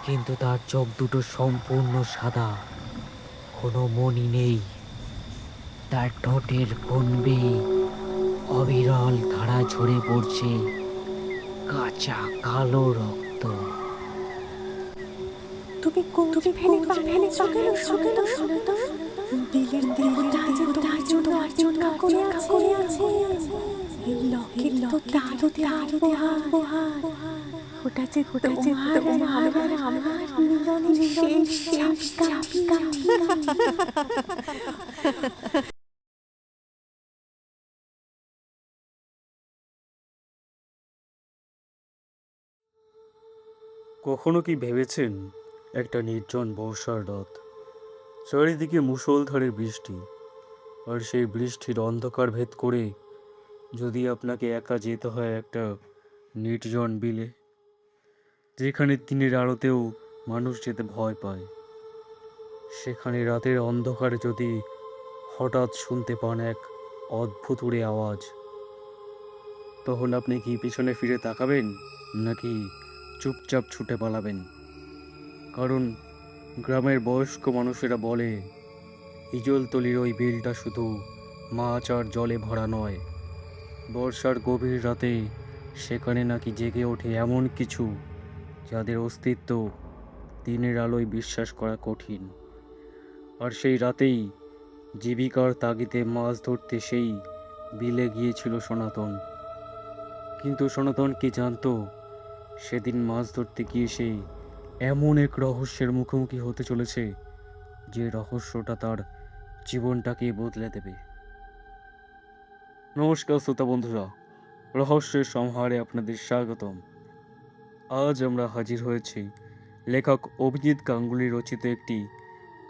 কিন্তু তার চোখ দুটো সম্পূর্ণ সাদা, কোনো মনি নেই। তার ঠোঁটের কোণ বেয়ে অবিরল ধারা ঝরে পড়ছে কাঁচা কালো রক্ত। তুমি তুমি ফেলে পালাচ্ছো কেন সনাতন? দিলের দেবতা যে তোমার জন্য অপেক্ষা করে আছে। এই লকেট তো তার উপহার। ওটা যে তোমার আর আমার মিলনের শেষ চাবিকাঠি। কখনো কি ভেবেছেন, একটা নির্জন বর্ষার রাত, চারিদিকে মুষলধারে বৃষ্টি, আর সেই বৃষ্টির অন্ধকার ভেদ করে যদি আপনাকে একা যেতে হয় একটা নির্জন বিলে, যেখানে দিনের আলোতেও মানুষ যেতে ভয় পায়, সেখানে রাতের অন্ধকারে যদি হঠাৎ শুনতে পান এক অদ্ভুত উড়ে আওয়াজ, তখন আপনি কি পিছনে ফিরে তাকাবেন নাকি চুপচাপ ছুটে পালাবেন? কারণ গ্রামের বয়স্ক মানুষেরা বলে, হিজলতলির ওই বিলটা শুধু মাছ আর জলে ভরা নয়, বর্ষার গভীর রাতে সেখানে নাকি জেগে ওঠে এমন কিছু যাদের অস্তিত্ব দিনের আলোয় বিশ্বাস করা কঠিন। আর সেই রাতেই জীবিকার তাগিদে মাছ ধরতে সেই বিলে গিয়েছিল সনাতন। কিন্তু সনাতন কি জানতো, সেদিন মাছ ধরতে গিয়ে সে এমন এক রহস্যের মুখোমুখি হতে চলেছে যে রহস্যটা তার জীবনটাকে বদলে দেবে। নমস্কার শ্রোতা বন্ধুরা, রহস্যের সংহারে আপনাদের স্বাগতম। আজ আমরা হাজির হয়েছি লেখক অভিজিৎ গাঙ্গুলি রচিত একটি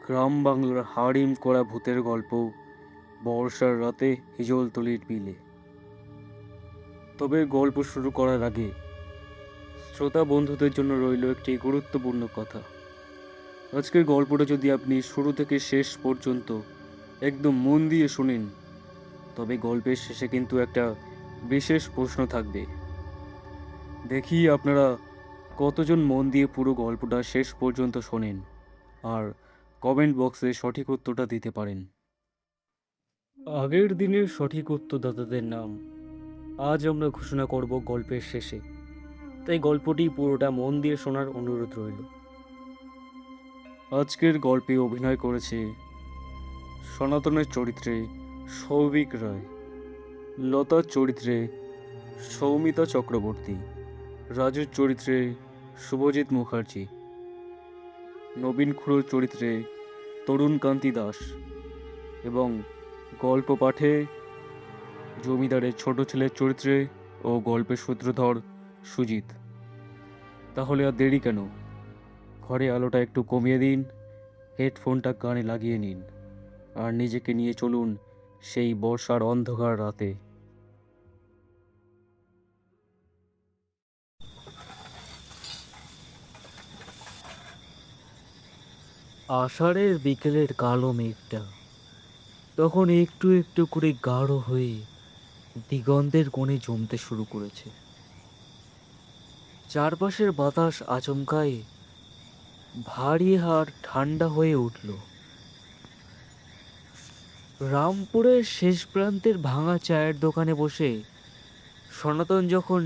গ্রাম বাংলার হাড়িম করা ভূতের গল্প, বর্ষার রাতে হিজলতলির বিলে। তবে গল্প শুরু করার আগে শ্রোতা বন্ধুদের জন্য রইল একটি গুরুত্বপূর্ণ কথা। আজকের গল্পটা যদি আপনি শুরু থেকে শেষ পর্যন্ত একদম মন দিয়ে শুনেন, তবে গল্পের শেষে কিন্তু একটা বিশেষ প্রশ্ন থাকবে। দেখি আপনারা কতজন মন দিয়ে পুরো গল্পটা শেষ পর্যন্ত শোনেন আর কমেন্ট বক্সে সঠিক উত্তরটা দিতে পারেন। আগের দিনের সঠিক উত্তরদাতাদের নাম আজ আমরা ঘোষণা করব গল্পের শেষে, তাই গল্পটি পুরোটা মন দিয়ে শোনার অনুরোধ রইল। আজকের গল্পে অভিনয় করেছে সনাতনের চরিত্রে সৌভিক রায়, লতার চরিত্রে সৌমিতা চক্রবর্তী, রাজুর চরিত্রে শুভজিৎ মুখার্জি, নবীন খুড়োর চরিত্রে তরুণ কান্তি দাস এবং গল্প পাঠে জমিদারের ছোট ছেলের চরিত্রে ও গল্পের সূত্রধর সুজিত। তাহলে আর দেরি কেন, ঘরে আলোটা একটু কমিয়ে দিন, হেডফোনটা কানে লাগিয়ে নিন আর নিজেকে নিয়ে চলুন সেই বর্ষার অন্ধকার রাতে। আষাঢ়ের বিকেলের কালো মেঘটা তখন একটু একটু করে গাঢ় হয়ে দিগন্তের কোণে জমতে শুরু করেছে। চারপাশের বাতাস আচমকাই ভারী আর ঠান্ডা হয়ে উঠল। রামপুরের শেষ প্রান্তের ভাঙা চায়ের দোকানে বসে সনাতন যখন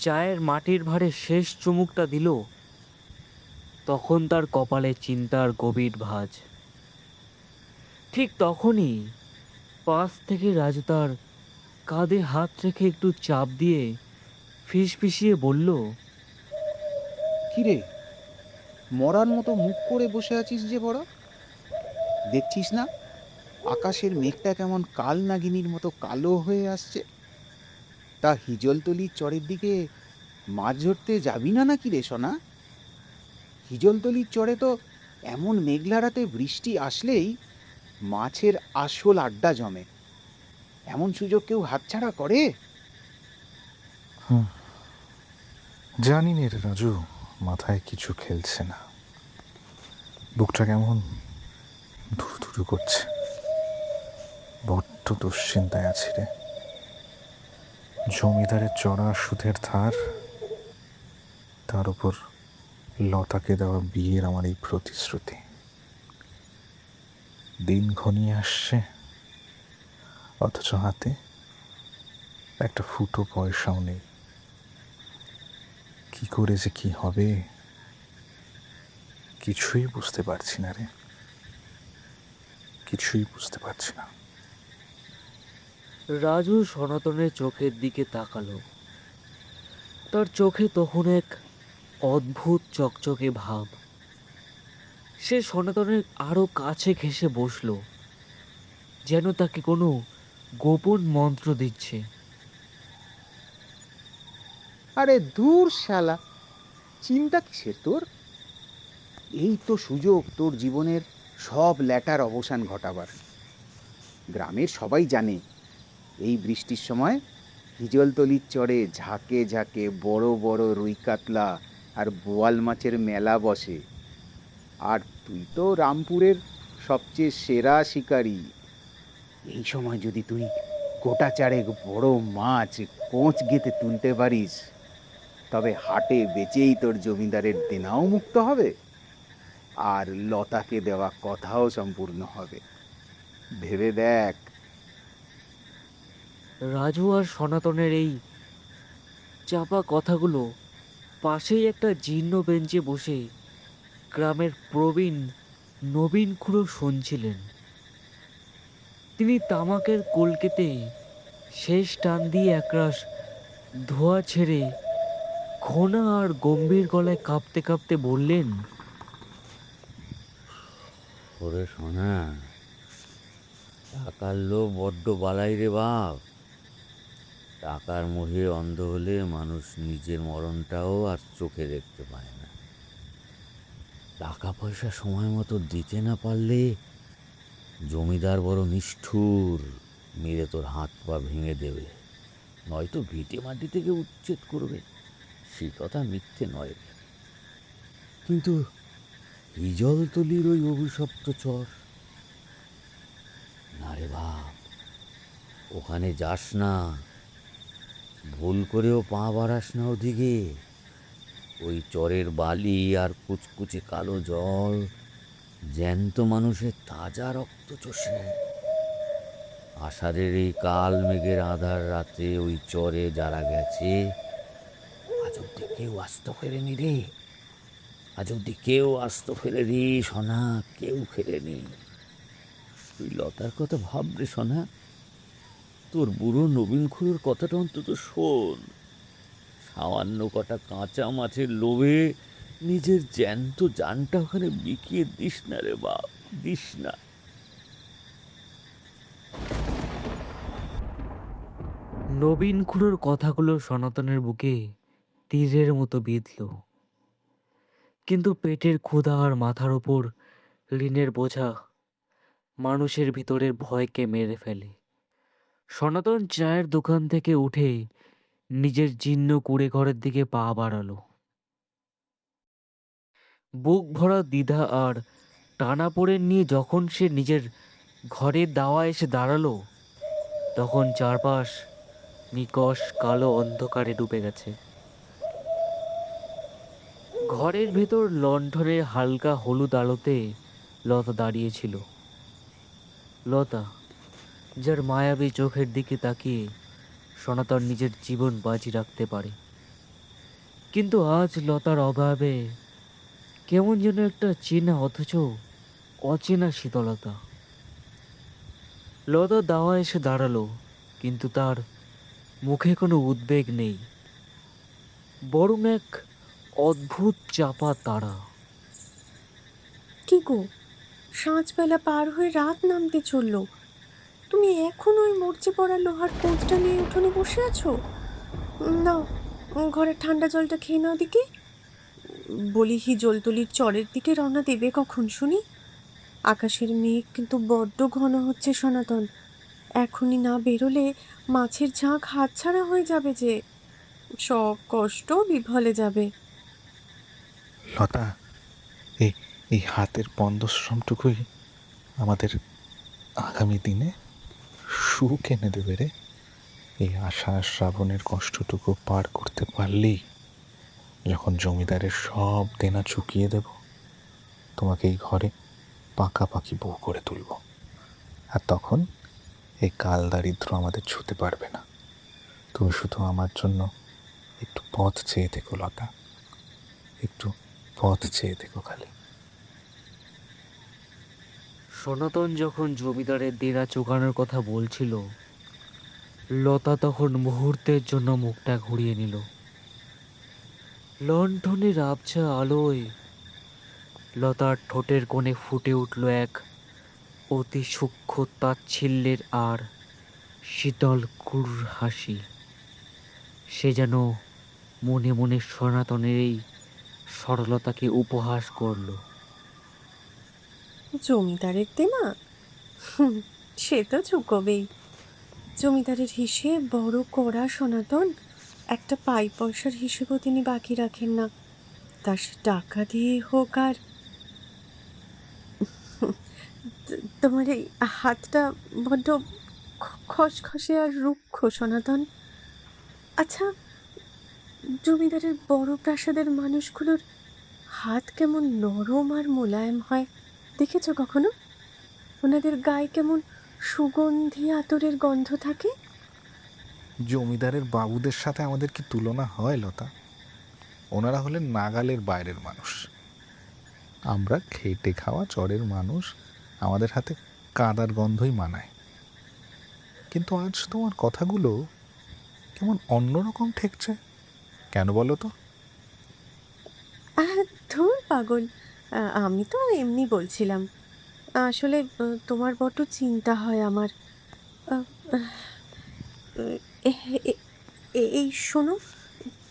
চায়ের মাটির ভারে শেষ চুমুকটা দিল, তখন তার কপালে চিন্তার গভীর ভাঁজ। ঠিক তখনই পাশ থেকে রাজু তার কাঁধে হাত রেখে একটু চাপ দিয়ে ফিসফিসিয়ে বলল, কিরে, মরার মতো মুখ করে বসে আছিস যে বড়? দেখছিস না আকাশের মেঘটা কেমন কাল নাগিনীর মতো কালো হয়ে আসছে? তা হিজলতলির চরের দিকে মাছ ধরতে যাবি না নাকি রে সোনা? হিজলতলির চরে তো এমন মেঘলা রাতে বৃষ্টি আসলেই মাছের আসল আড্ডা জমে। এমন সুযোগ কেউ হাতছাড়া করে? জানি না রে রাজু, মাথায় কিছু খেলছে না, বুকটা কেমন ধুরধুরু করছে, বড্ড দুশ্চিন্তায় আছি রে। জমিদারের চড়া সুদের ধার, তার উপর লতাকে দেওয়া বিয়ের আমার এই প্রতিশ্রুতি। দিন ঘনিয়ে আসছে, অথচ হাতে একটা ফুটো পয়সাও নেই। কি করে যে কি হবে কিছুই বুঝতে পারছি না রে, কিছুই বুঝতে পারছি না। রাজু সনাতনের চোখের দিকে তাকালো। তার চোখে তখন এক অদ্ভুত চকচকে ভাব। সে সনাতনের আরো কাছে ঘেঁষে বসলো, যেন তাকে কোনো গোপন মন্ত্র দিচ্ছে। আরে দূর শালা, চিন্তা কিসের তোর? এই তো সুযোগ তোর জীবনের সব ল্যাটার অবসান ঘটাবার। গ্রামের সবাই জানে এই বৃষ্টির সময় হিজলতলির চরে ঝাঁকে ঝাঁকে বড় বড় রুই কাতলা আর বোয়াল মাছের মেলা বসে। আর তুই তো রামপুরের সবচেয়ে সেরা শিকারী। এই সময় যদি তুই গোটা চারেক বড় মাছ কোঁচ গেঁথে তুলতে পারিস, তবে হাটে বেচেই তোর জমিদারের দেনাও মুক্ত হবে, আর লতাকে দেওয়া কথাও সম্পূর্ণ হবে। ভেবে দেখ। রাজু আর সনাতনের এই চাপা কথাগুলো পাশেই একটা জীর্ণ বেঞ্চে বসে গ্রামের প্রবীণ নবীন খুড়ো শুনছিলেন। তিনি তামাকের কলকেতে শেষ টান দিয়ে একরাশ ধোঁয়া ছেড়ে ঘোনা আর গম্ভীর গলায় কাঁপতে কাঁপতে বললেন, ওরে সোনা, টাকার লোভ বড্ড বালাই রে বাপ। টাকার মোহে অন্ধ হলে মানুষ নিজের মরণটাও আর চোখে দেখতে পায় না। টাকা পয়সা সময় মতো দিতে না পারলে জমিদার বড় নিষ্ঠুর, মেরে তোর হাত পা ভেঙে দেবে, নয়তো ভিটে মাটি থেকে উচ্ছেদ করবে। সে কথা মিথ্যে নয় রে। কিন্তু হিজলতলির ওই অভিশপ্ত চর, না রে বাপ, ওখানে যাস না, ভুল করেও পা বাড়াস না ওদিকে। ওই চরের বালি আর কুচকুচে কালো জল জ্যান্ত মানুষের তাজা রক্ত চষে। আষাঢ়ের এই কাল মেঘের আধার রাতে ওই চরে যারা গেছে, আজ অব্দি কেউ আস্ত ফেরেনি রে। আজ অব্দি কেউ আস্ত ফেরেনি সোনা, কেউ ফেরেনি। তুই লতার কথা ভাব রে সোনা। তোর বুড়ো নবীন খুড়োর কথাটা অন্তত শোন। সামান্য কটা কাঁচা মাছের লোভে নিজের জ্যান্ত জানটা ওখানে বিকিয়ে দিস না রে বাপ, দিস না। নবীন খুড়োর কথাগুলো সনাতনের বুকে তীরের মতো বিঁধল। কিন্তু পেটের ক্ষুধা আর মাথার ওপর ঋণের বোঝা মানুষের ভিতরের ভয়কে মেরে ফেলে। সনাতন চায়ের দোকান থেকে উঠে নিজের জীর্ণ কুঁড়ে ঘরের দিকে পা বাড়ালো। বুক ভরা দ্বিধা আর টানাপোড়েন নিয়ে যখন সে নিজের ঘরের দাওয়ায় এসে দাঁড়ালো, তখন চারপাশ নিকষ কালো অন্ধকারে ডুবে গেছে। ঘরের ভেতর লণ্ঠনের হালকা হলুদ আলোতে লতা দাঁড়িয়েছিল। লতা, যার মায়াবী চোখের দিকে তাকিয়ে সনাতন নিজের জীবন বাজি রাখতে পারে। কিন্তু আজ লতার অভাবে কেমন যেন একটা চেনা অথচ অচেনা শীতলতা। লতা দাওয়া এসে দাঁড়ালো, কিন্তু তার মুখে কোনো উদ্বেগ নেই, বরং এক অদ্ভুত চাপা তাড়া। কি গো, সাঁঝবেলা পার হয়ে রাত নামতে চললো, তুমি এখন ওই মরচে পড়া লোহার কোঁচটা নিয়ে উঠোনে বসে আছো? নাও, ঘরের ঠান্ডা জলটা খেয়ে নাও দিকে। বলি, হিজলতলির চরের দিকে রওনা দেবে কখন শুনি? আকাশের মেঘ কিন্তু বড্ড ঘন হচ্ছে সনাতন। এখনই না বেরোলে মাছের ঝাঁক হাতছাড়া হয়ে যাবে যে, সব কষ্ট বিফলে যাবে। লতা, এই এই হাতের পন্দশ্রমটুকুই আমাদের আগামী দিনে সুখ এনে দেবে রে। এই আষাঢ় শ্রাবণের কষ্টটুকু পার করতে পারলেই যখন জমিদারের সব দেনা চুকিয়ে দেব, তোমাকে এই ঘরে পাকাপাকি বউ করে তুলব। আর তখন এই কাল দারিদ্র আমাদের ছুতে পারবে না। তুমি শুধু আমার জন্য একটু পথ চেয়ে থেকো লতা, একটু পথ চেয়ে থেকো খালি। সনাতন যখন জমিদারের দেনা চোকানোর কথা বলছিল, লতা তখন মুহূর্তের জন্য মুখটা ঘুরিয়ে নিল। লণ্ঠনের আবছা আলোয় লতার ঠোঁটের কোণে ফুটে উঠল এক অতি সূক্ষ্ম তাচ্ছিল্যের আর শীতল ক্রূর হাসি। সে যেন মনে মনে সনাতনের এই সরলতাকে উপহাস করল। জমিদারের দেনা? সে তো চুকবেই। জমিদারের হিসেব বড় কড়া সনাতন। একটা পাই পয়সার হিসেবও তিনি বাকি রাখেন না, তা সে টাকা দিয়ে হোক। আর তোমার এই হাতটা বড্ড খসখসে আর রুক্ষ সনাতন। আচ্ছা, জমিদারের বড় প্রাসাদের মানুষগুলোর হাত কেমন নরম আর মোলায়েম হয়, দেখেছো কখনো? ওনাদের গায়ে কেমন সুগন্ধি আতরের গন্ধ থাকে। জমিদারের বাবুদের সাথে আমাদের কি তুলনা হয় লতা? ওনারা হলেন নাগালের বাইরের মানুষ, আমরা খেটে খাওয়া চরের মানুষ, আমাদের হাতে কাদার গন্ধই মানায়। কিন্তু আজ তোমার কথাগুলো কেমন অন্যরকম ঠেকছে, কেন বলো তো? ধুর পাগল, আমি তো এমনি বলছিলাম। আসলে তোমার বড্ড চিন্তা হয় আমার। আহ, এ- এ- এই শোনো,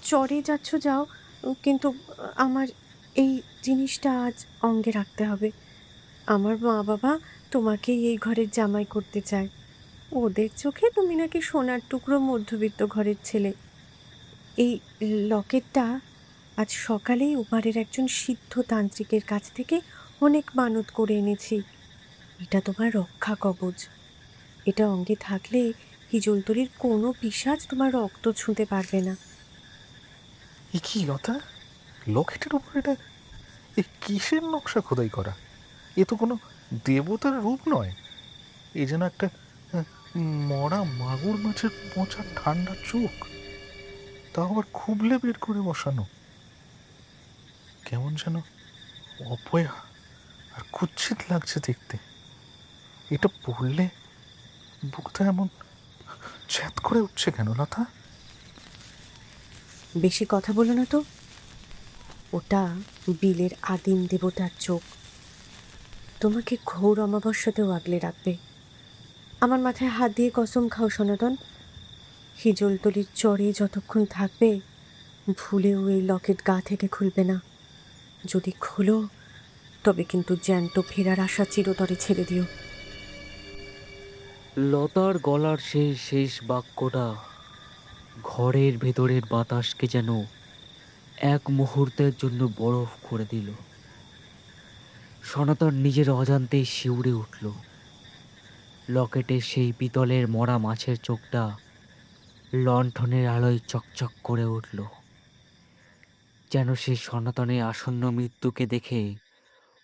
চরে যাচ্ছ যাও, কিন্তু আমার এই জিনিসটা আজ অঙ্গে রাখতে হবে। আমার মা বাবা তোমাকেই এই ঘরের জামাই করতে চায়। ওদের চোখে তুমি নাকি সোনার টুকরো মধ্যবিত্ত ঘরের ছেলে। এই লকেটটা আজ সকালেই ওপারের একজন সিদ্ধ তান্ত্রিকের কাছ থেকে অনেক মানত করে এনেছি। এটা তোমার রক্ষা কবচ। এটা অঙ্গে থাকলে হিজলতলির কোনো পিশাচ তোমার রক্ত ছুঁতে পারবে না। এ কি লতা, লকেটের উপর এটা এ কিসের নকশা খোদাই করা? এ তো কোনো দেবতার রূপ নয়, এ যেন একটা আহ, মরা মাগুর মাছের পচা ঠান্ডা চোখ, তাও আবার খুবলে বের করে বসানো। কেমন যেন অপয়া আর কুৎসিত লাগছে দেখতে। এটা পড়লে বুকটা এমন চ্যাত করে উঠছে কেন লতা? বেশি কথা বলো না তো। ওটা বিলের আদিম দেবতার চোখ। তোমাকে ঘোর অমাবস্যাতেও আগলে রাখবে। আমার মাথায় হাত দিয়ে কসম খাও সনাতন, হিজলতলির চরে যতক্ষণ থাকবে ভুলেও এই লকেট গা থেকে খুলবে না। যদি খুলো তবে কিন্তু জ্যান্ত ফেরার আশা চিরতরে ছেড়ে দিও। লতার গলার সেই শেষ বাক্যটা ঘরের ভেতরের বাতাসকে যেন এক মুহূর্তের জন্য বরফ করে দিল। সনাতন নিজের অজান্তেই শিউরে উঠল। লকেটের সেই পিতলের মরা মাছের চোখটা লণ্ঠনের আলোয় চকচক করে উঠল, যেন সে সনাতনের আসন্ন মৃত্যুকে দেখে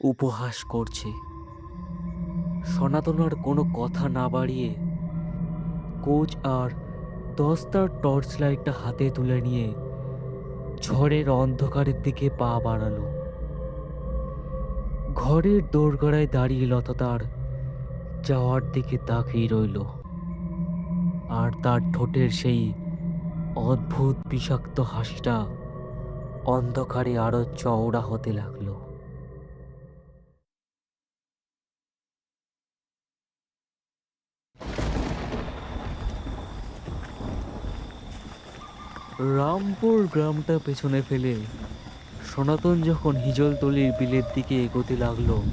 উপহাস করছে। সনাতন আর কোনো কথা না বাড়িয়ে কোচ আর দস্তার টর্চ লাইটটা হাতে তুলে নিয়ে ঝড়ের অন্ধকারের দিকে পা বাড়ালো। ঘরের দোরগোড়ায় দাঁড়িয়ে লতা তার যাওয়ার দিকে তাকিয়ে রইল, আর তার ঠোঁটের সেই অদ্ভুত বিষাক্ত হাসিটা অন্ধকারে আরো চওড়া হতে লাগলো। রামপুর গ্রামটা পেছনে ফেলে সনাতন যখন হিজলতলির বিলের দিকে এগোতে লাগলো,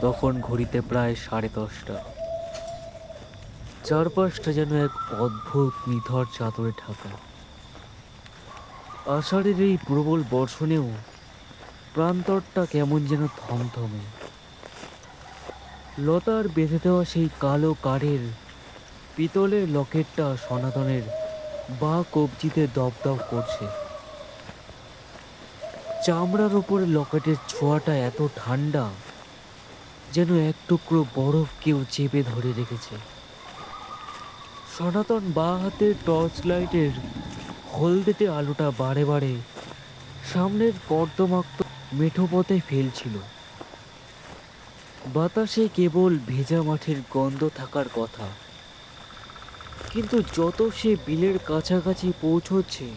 তখন ঘড়িতে প্রায় 10:30। চারপাশটা যেন এক অদ্ভুত নিথর চাদরে ঢাকা। আষাঢ়ের এই প্রবল বর্ষণেও প্রান্তরটা কেমন যেন থমথমে। লতার বেঁধে দেওয়া সেই কালো কাঠের পিতলের লকেটটা সনাতনের বাঁ কবজিতে দপদপ করছে। চামড়ার ওপরে লকেটের ছোঁয়াটা এত ঠান্ডা, যেন এক টুকরো বরফ কেউ চেপে ধরে রেখেছে। সনাতন বাঁ হাতের টর্চ লাইটের হলদেটে আলোটা বারে বারে সামনের কর্দমাক্ত মেঠো পথে ফেলছিল। বাতাসে কেবল ভেজা মাঠের গন্ধ থাকার কথা, কিন্তু যত সে বিলের কাছাকাছি পৌঁছচ্ছে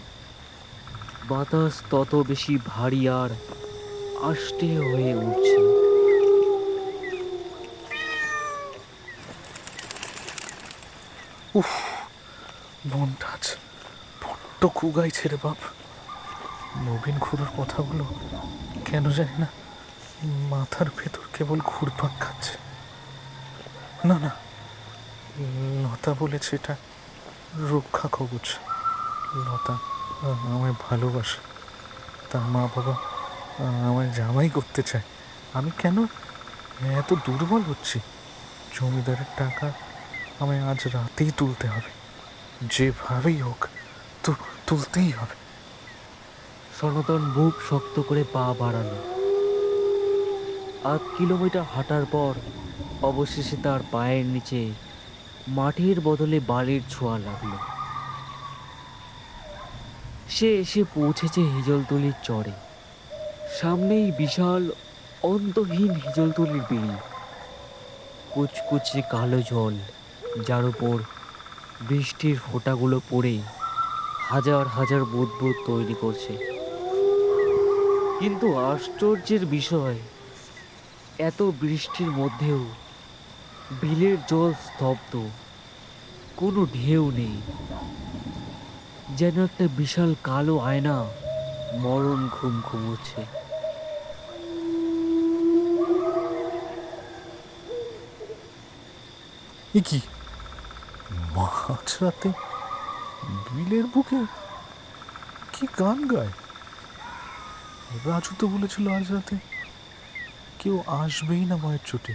বাতাস তত বেশি ভারী আর আষ্টে হয়ে উঠছে। উফ, মনটা আজ বড্ড কুগাইছে রে বাপ। নবীন খুড়োর কথাগুলো কেন জানি না মাথার ভেতর কেবল ঘুরপাক খাচ্ছে। না না, লতা বলেছে এটা রক্ষা কবচ। লতা আমায় ভালোবাসে, তার মা বাবা আমায় জামাই করতে চায়। আমি কেন এত দুর্বল হচ্ছি? জমিদারের টাকা আমায় আজ রাতেই তুলতে হবে, যেভাবেই হোক তুলতেই হবে। সনাতন বুক শক্ত করে পা বাড়ালো। 8 কিলোমিটার হাঁটার পর অবশেষে তার পায়ের নিচে মাটির বদলে বালির ছোঁয়া লাগলো। সে এসে পৌঁছেছে হিজলতলির চরে। সামনেই বিশাল অন্তহীন হিজলতলির বিল, কুচকুচে কালো জল, যার উপর বৃষ্টির ফোঁটাগুলো পড়ে হাজার হাজার বুদবুদ তৈরি করছে। কিন্তু আশ্চর্যের বিষয়, এত বৃষ্টির মধ্যেও বিলের জল স্তব্ধ, কোনো ঢেউ নেই। যেন একটা বিশাল কালো আয়না মরণ ঘুম ঘুমোচ্ছে। এ কি মাঝরাতে বিলের বুকে কি গান গায়? রাজু তো বলেছিল আজ রাতে কেউ আসবেই না মায়ের চোটে।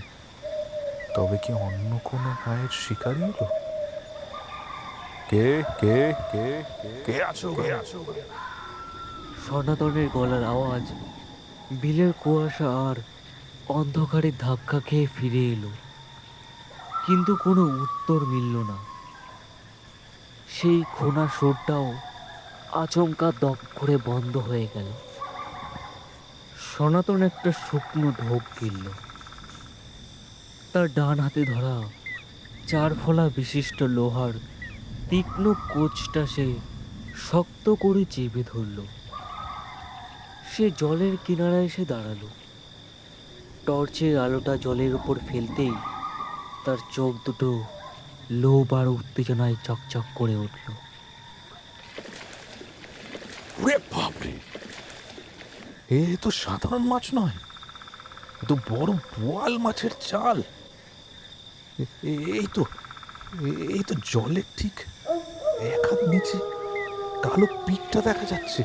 তবে কি অন্য কোনো গায়ের শিকারী এলো? কে কে কে কে আছো কে আছো? সনাতনের গলার আওয়াজ বিলের কুয়াশা আর অন্ধকারে ধাক্কা খেয়ে ফিরে এলো, কিন্তু কোনো উত্তর মিলল না। সেই খোনা সুরটাও আচমকা দপ করে বন্ধ হয়ে গেল। সনাতন একটা শুকনো ঢোক গিলল। তার ডান হাতে ধরা 4 ফলা বিশিষ্ট লোহার তীক্ষ্ণ কোচটা সে শক্ত করে চেপে ধরল। সে জলের কিনারায় এসে দাঁড়ালো। টর্চের আলোটা জলের উপর ফেলতেই তার চোখ দুটো লোভ আর উত্তেজনায় চকচক করে উঠল। ওরে বাপরে, এ তো সাধারণ মাছ নয়, এ তো বড় বোয়াল মাছের চাল। এই তো এই তো জলের ঠিক 1 হাত নিচে কালো পিঠটা দেখা যাচ্ছে।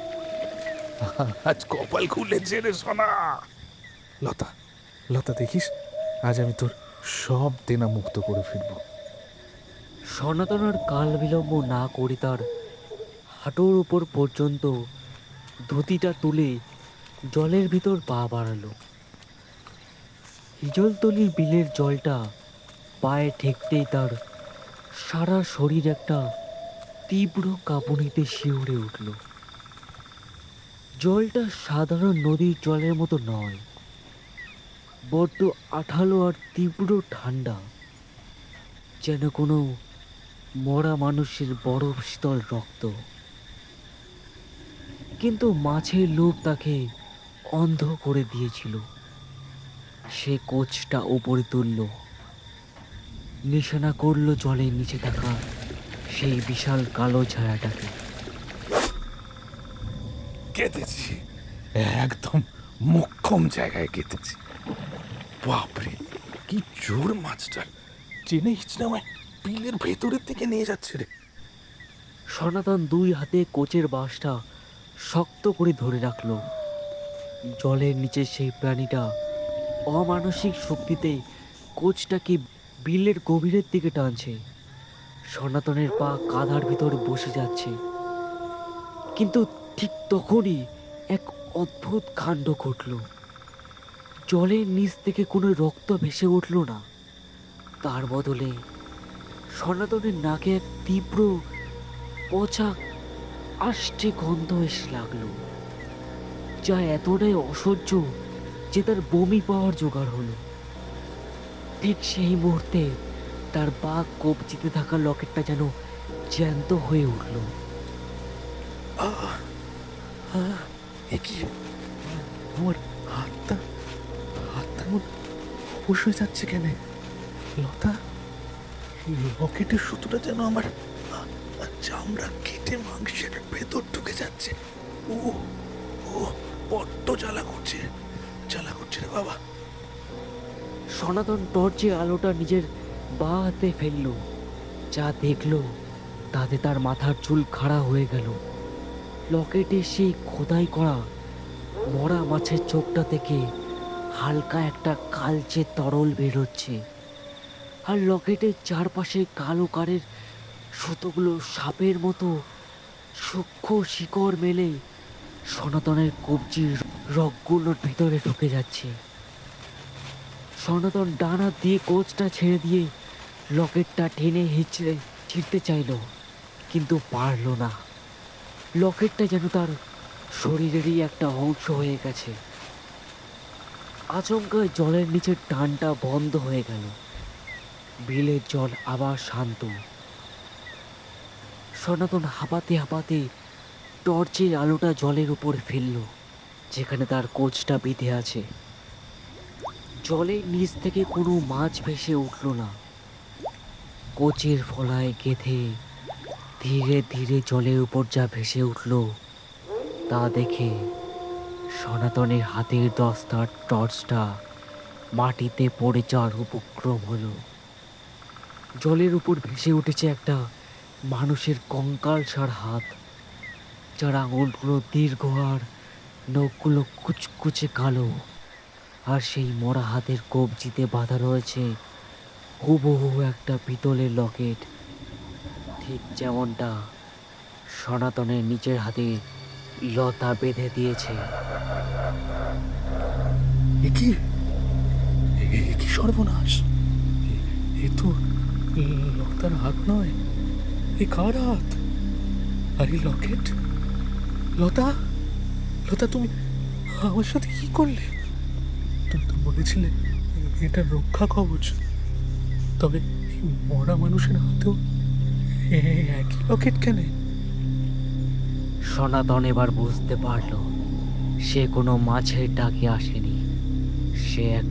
আজ কপাল খুলেছে রে সোনা। লতা লতা, দেখিস আজ আমি তোর সব দেনা মুক্ত করে ফিরবো। সনাতন আর কাল বিলম্ব না করে তার হাঁটুর উপর পর্যন্ত ধুতিটা তুলে জলের ভিতর পা বাড়ালো। হিজলতলির বিলের জলটা পায়ে ঠেকতেই তার সারা শরীর একটা তীব্র কাঁপুনিতে শিউরে উঠল। জলটা সাধারণ নদীর জলের মতো নয়, বড্ড আঠালো আর তীব্র ঠান্ডা, যেন কোনো মরা মানুষের বরফ শীতল রক্ত। কিন্তু মাছের লোভ তাকে অন্ধ করে দিয়েছিল। সে কোচটা উপরে তুলল, নিশানা করলো জলের নিচে থাকা সেই বিশাল কালো ছায়াটাকে। কেটেছি, একদম মোক্ষম জায়গায় কেটেছি। বাপরে, কি জোর মাছটার! চেনে হিচড়ে আমায় বিলের ভেতরের দিকে নিয়ে যাচ্ছে রে। সনাতন 2 হাতে কোচের বাঁশটা শক্ত করে ধরে রাখলো। জলের নিচে সেই প্রাণীটা অমানসিক শক্তিতে কোচটাকে বিলের গভীরের দিকে টানছে। সনাতনের পা কাঁধার ভিতর বসে যাচ্ছে, কিন্তু ঠিক তখনই এক অদ্ভুত কাণ্ড ঘটল। জলের নিচ থেকে কোনো রক্ত ভেসে উঠল না, তার বদলে সনাতনের নাকে এক তীব্র পচা আষ্টে গন্ধ এসে লাগলো, যা এতটাই অসহ্য যে তার বমি পাওয়ার জোগাড় হলো। ঠিক সেই মুহূর্তে তার বাঘ কবজিতে থাকা লকেটটা যেন জ্যান্ত হয়ে উঠল। কি আমার হাতটা এমন অবশ্যই যাচ্ছে কেন? লতা, লকেটের সুতোটা যেন আমার চামড়া কেটে মাংসের ভেতর ঢুকে যাচ্ছে। ও ও বড্ড জ্বালা করছে রে বাবা। সনাতন টর্চের আলোটা নিজের বা হাতে ফেলল, যা দেখলো তাতে তার মাথার চুল খাড়া হয়ে গেল। লকেটে সেই খোদাই করা মরা মাছের চোখটা থেকে হালকা একটা কালচে তরল বেরোচ্ছে, আর লকেটের চারপাশে কালো কারের সুতোগুলো সাপের মতো সূক্ষ্ম শিকড় মেলে সনাতনের কবজির রগগুলোর ভিতরে ঢুকে যাচ্ছে। সনাতন ডান হাত দিয়ে কোচটা ছেড়ে দিয়ে লকেটটা টেনে হিঁচড়ে ছিঁড়তে চাইল, কিন্তু পারল না। লকেটটা যেন তার শরীরেরই একটা অংশ হয়ে গেছে। আচমকায় জলের নিচের টানটা বন্ধ হয়ে গেল। বিলের জল আবার শান্ত। সনাতন হাঁপাতে হাঁপাতে টর্চের আলোটা জলের উপর ফেলল, যেখানে তার কোচটা বিঁধে আছে। জলের নিচ থেকে কোনো মাছ ভেসে উঠল না। কোচের ফলায় গেঁথে ধীরে ধীরে জলের উপর যা ভেসে উঠল তা দেখে সনাতনের হাতের দস্তার টর্চটা মাটিতে পড়ে যাওয়ার উপক্রম হলো। জলের উপর ভেসে উঠেছে একটা মানুষের কঙ্কালসার হাত, যার আঙুলগুলো দীর্ঘ আর নখগুলো কুচকুচে কালো, আর সেই মরা হাতের কবজিতে বাঁধা রয়েছে হুবহু একটা পিতলের লকেট, ঠিক যেমনটা সনাতনের নিচের হাতে লতা বেঁধে দিয়েছে। কি সর্বনাশ! এ তো লতার হাত নয়, এ কার হাত? আর এই লকেট? লতা, তুমি আমার সাথে কি করলে? তুমি তো বলেছিলে এটা রক্ষা কবচ, তবে এই মরা মানুষের হাতেও একই লকেট কেন? সনাতন এবার বুঝতে পারল সে কোনো মাছের ডাকে আসেনি, সে এক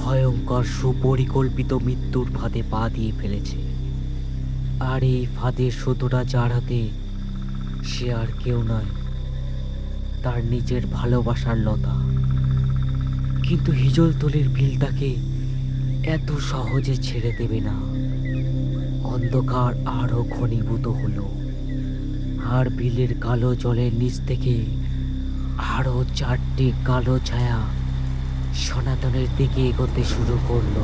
ভয়ঙ্কর সুপরিকল্পিত মৃত্যুর ফাঁদে পা দিয়ে ফেলেছে। আর এই ফাঁদের সুতোটা যার হাতে, সে আর কেউ নয়, তার নিজের ভালোবাসার লতা। কিন্তু হিজলতলির বিল তাকে এত সহজে ছেড়ে দেবে না। অন্ধকার আরো ঘনীভূত হলো, আর বিলের কালো জলের নিচ থেকে আরো চারটি কালো ছায়া সনাতনের দিকে এগোতে শুরু করলো।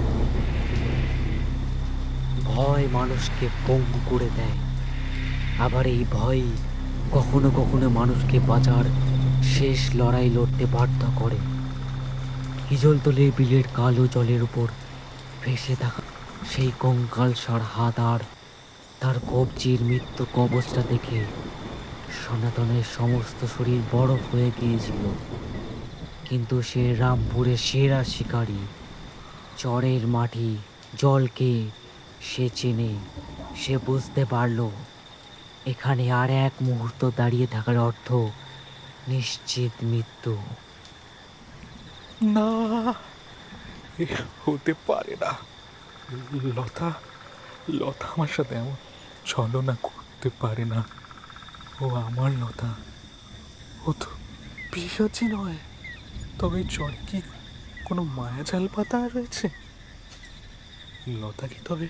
ভয় মানুষকে পঙ্গু করে দেয়, আবার এই ভয় কখনো কখনো মানুষকে বাঁচার শেষ লড়াই লড়তে বাধ্য করে। হিজলতলির বিলের কালো জলের উপর ভেসে থাকা সেই কঙ্কালসার হাত আর তার কবজির মৃত্যু কবচটা দেখে সনাতনের সমস্ত শরীর বরফ হয়ে গিয়েছিল। কিন্তু সে রামপুরের সেরা শিকারী, চরের মাটি জলকে সে চেনে। সে বুঝতে পারল এখানে আর এক মুহূর্ত দাঁড়িয়ে থাকার অর্থ নিশ্চিত মৃত্যু। না, এ হতে পারে না। লতা আমার সাথে এমন ছলনা করতে পারে না। ও আমার লতা, ও তো পিশাচি নয়। তবে চরে কি কোনো মায়াজাল পাতা রয়েছে? লতা কি তবে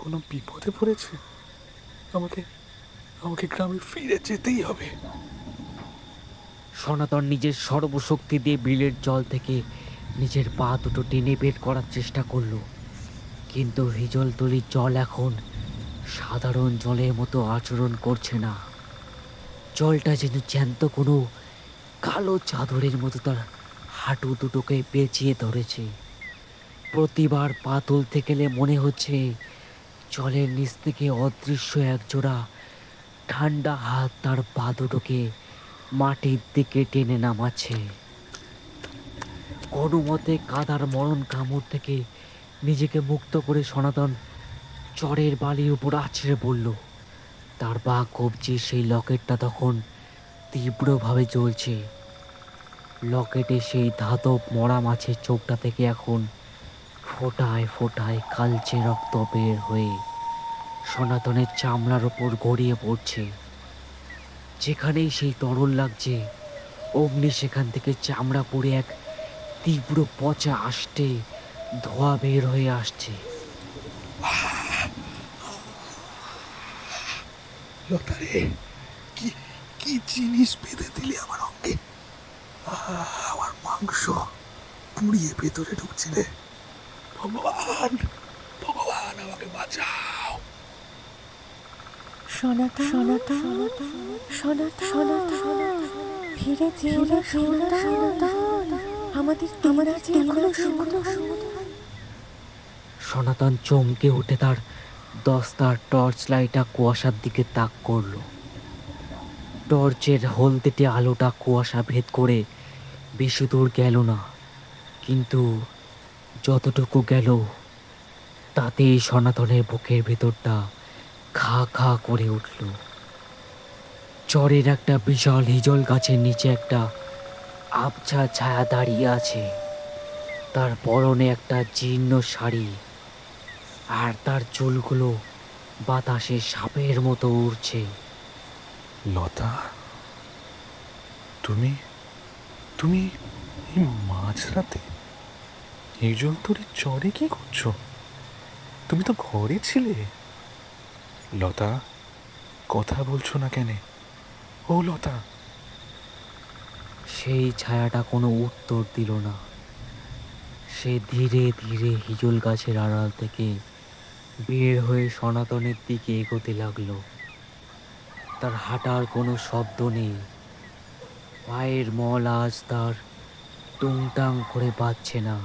কোনো বিপদে পড়েছে? আমাকে গ্রামে ফিরে যেতেই হবে। সনাতন নিজের সর্বশক্তি দিয়ে বিলের জল থেকে নিজের পা দুটো টেনে বের করার চেষ্টা করলো, কিন্তু হিজলতলির জল এখন সাধারণ জলের মতো আচরণ করছে না। জলটা যেন জ্যান্ত কোনো কালো চাদরের মতো তার হাঁটু দুটোকে পেঁচিয়ে ধরেছে। প্রতিবার পা তুলতে গেলে মনে হচ্ছে জলের নিচ থেকে অদৃশ্য একজোড়া ঠান্ডা হাত তার পা দুটোকে মাটির দিকে টেনে নামাচ্ছে। কোনো মতে কাদার মরণ কামড় থেকে নিজেকে মুক্ত করে সনাতন চরের বালির উপর আছড়ে পড়ল। তার পা কবজি সেই লকেটটা তখন তীব্রভাবে জ্বলছে। লকেটে সেই ধাতব মরা মাছের চোখটা থেকে এখন ফোঁটায় ফোঁটায় কালচে রক্ত বের হয়ে সনাতনের চামড়ার ওপর গড়িয়ে পড়ছে। যেখানেই সেই তরল লাগছে অগ্নি সেখান থেকে চামড়া পড়ে এক তীব্র পচা আষ্টে ধোঁয়া বের হয়ে আসছে। লতারে, কি কি জিনিস বেঁধে দিলি আমার অঙ্গে! আমার মাংস পুড়িয়ে ভেতরে ঢুকছে রে। ভগবান, ভগবান আমাকে বাঁচাও! সনাতন সনাতন সনাতন সনাতন ফিরে যেও না সনাতন, আমাদের আছে এখনো সমুদয়। সনাতন চমকে উঠে তার দস্তার টর্চ লাইটা কুয়াশার দিকে তাক করলো। টর্চের হলদেটে আলোটা কুয়াশা ভেদ করে বেশি দূর গেল না, কিন্তু যতটুকু গেল তাতেই সনাতনের বুকের ভেতরটা খা খা করে উঠল। চরের একটা বিশাল হিজল গাছের নিচে একটা আবছা ছায়া দাঁড়িয়ে আছে। তার পরনে একটা জীর্ণ শাড়ি, আর তার চুলগুলো বাতাসে সাপের মতো উড়ছে। লতা, তুমি তুমি এই মাঝরাতে হিজলতরির চরে কি করছো? তুমি তো ঘরে ছিলে। লতা, কথা বলছো না কেন? ও লতা! সেই ছায়াটা কোনো উত্তর দিল না। সে ধীরে ধীরে হিজল গাছের আড়াল থেকে বের হয়ে সনাতনের দিকে এগোতে লাগলো। তার হাঁটার কোনো শব্দ নেই, পায়ের মল আজ তার টুংটাং করে বাজছে না।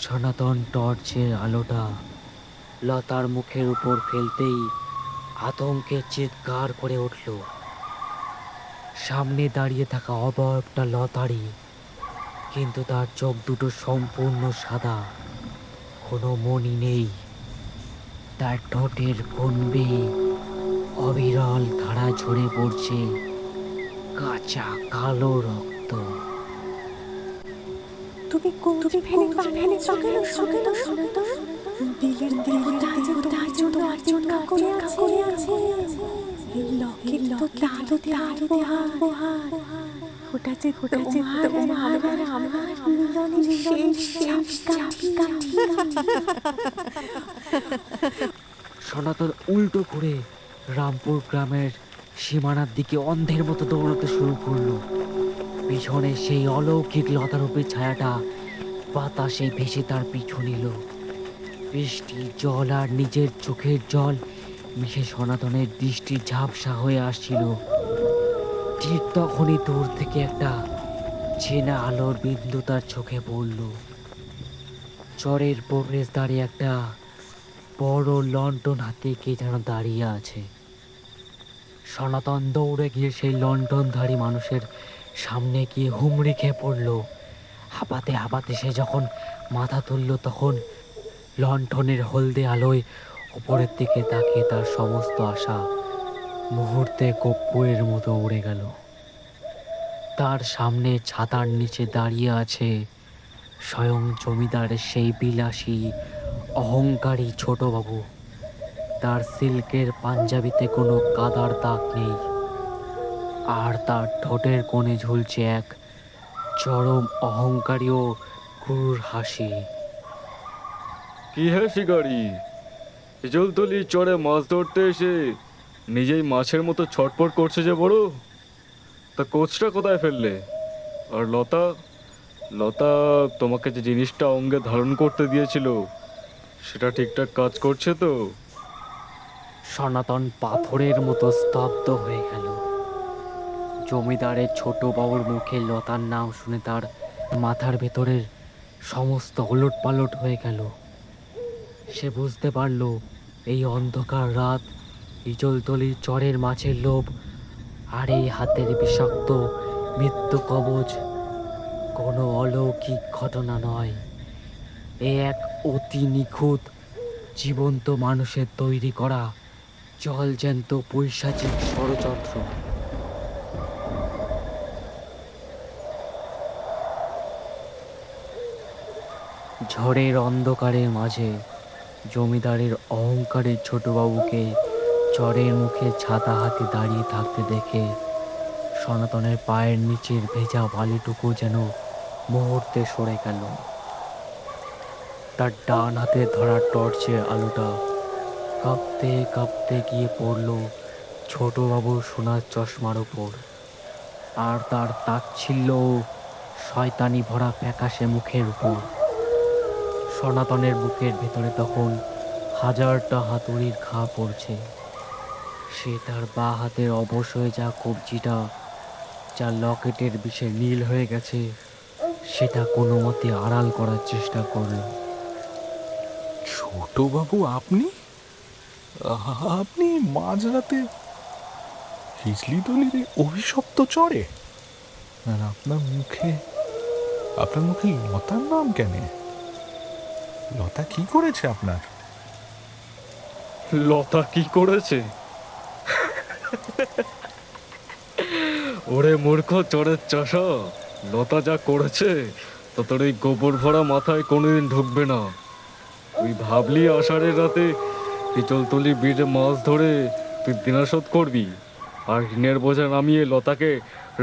সনাতন টর্চের আলোটা লতার মুখের উপর ফেলতেই আতঙ্কে চিৎকার করে উঠল। সামনে দাঁড়িয়ে থাকা অবয়বটা লতারই, কিন্তু তার চোখ দুটো সম্পূর্ণ সাদা, কোনো মণি নেই। তার ঠোঁটের কোণ বেয়ে অবিরল ধারা ঝরে পড়ছে কাঁচা কালো রক্ত। তুমি কোথায় ফেলে বানাচ্ছো কেন সনাতন? দিলের দেবতা যে তার জন্য করে আছে। এই লকেট তো তার উপহার। ওটা যে তোমার আর আমার মিলনের শেষ চাবিকাঠি। সনাতন উল্টো ঘুরে রামপুর গ্রামের সীমানার দিকে অন্ধের মতো দৌড়াতে শুরু করলো। পিছনে সেই অলৌকিক লতারূপের ছায়াটা বাতাসে ভেসে তার পিছু নিল। বৃষ্টি জল আর নিজের চোখের জল মিশে সনাতনের দৃষ্টি ঝাপসা হয়ে আসছিল। ঠিক তখনই দূর থেকে একটা চেনা আলোর বিন্দু তার চোখে পড়ল। চরের প্রবেশদ্বারে একটা বড় লণ্ঠন হাতে কে যেন দাঁড়িয়ে আছে। সনাতন দৌড়ে গিয়ে সেই লণ্ঠনধারী মানুষের সামনে গিয়ে হুমড়ি খেয়ে পড়ল। হাঁপাতে হাঁপাতে সে যখন মাথা তুলল, তখন লণ্ঠনের হলদে আলোয় উপরের দিকে তাকিয়ে তার সমস্ত আশা মুহূর্তে কপ্পুরের মতো উড়ে গেল। তার সামনে ছাতার নিচে দাঁড়িয়ে আছে স্বয়ং জমিদারের সেই বিলাসী অহংকারী ছোটবাবু। তার সিল্কের পাঞ্জাবিতে কোনো কাদার দাগ নেই, আর তার ঠোঁটের কোণে ঝুলছে এক চরম অহংকারী ও ক্রূর হাসি। কি হ্যাঁ শিকারি, হিজলতলি চরে মাছ ধরতে এসে নিজেই মাছের মতো ছটপট করছে যে বড়। তা কোচটা কোথায় ফেললে? আর লতা, লতা তোমাকে যে জিনিসটা অঙ্গে ধারণ করতে দিয়েছিল সেটা ঠিকঠাক কাজ করছে তো? সনাতন পাথরের মতো স্তব্ধ হয়ে গেল। জমিদারের ছোট বাবুর মুখে লতার নাম শুনে তার মাথার ভেতরের সমস্ত ওলটপালট হয়ে গেল। সে বুঝতে পারল এই অন্ধকার রাত, ইজলতলির চরের মাছের লোভ আর এই হাতের বিষাক্ত মৃত্যু কবচ কোনো অলৌকিক ঘটনা নয়। এ এক অতি নিখুঁত জীবন্ত মানুষের তৈরি করা জলজ্যান্ত পৈশাচিক ষড়যন্ত্র। ঝড়ের অন্ধকারের মাঝে জমিদারের অহংকারের ছোটবাবুকে চরের মুখে ছাতা হাতে দাঁড়িয়ে থাকতে দেখে সনাতনের পায়ের নিচের ভেজা বালিটুকু যেন মুহূর্তে সরে গেল। তার ডান হাতে ধরা টর্চের আলোটা কাঁপতে কাঁপতে গিয়ে পড়ল ছোটবাবুর সোনার চশমার ওপর, আর তার তাচ্ছিল্য শয়তানি ভরা ফ্যাকাশে মুখের উপর। সনাতনের বুকের ভেতরে তখন হাজারটা হাতুড়ির ঘা পড়ছে। সে তার বা হাতের অবশ হয়ে যা কবজিটা, যা লকেটের বিষে নীল হয়ে গেছে, সেটা কোনো মতে আড়াল করার চেষ্টা করল। ছোটবাবু, আপনি আপনি মাঝরাতে হিজলিতলির এই অভিশপ্ত চড়ে, আর আপনার মুখে লতার নাম কেন? লতা কি করেছে আপনার? লতা কি করেছে? ওরে মূর্খ চোরের চাষা, লতা যা করেছে তা তোর এই গোবর ভরা মাথায় কোনোদিন ঢুকবে না। তুই ভাবলি আষাঢ়ের রাতে পিচলতলি বিড়ে মাছ ধরে তুই দিনাশোধ করবি, আর ঋণের বোঝা নামিয়ে লতাকে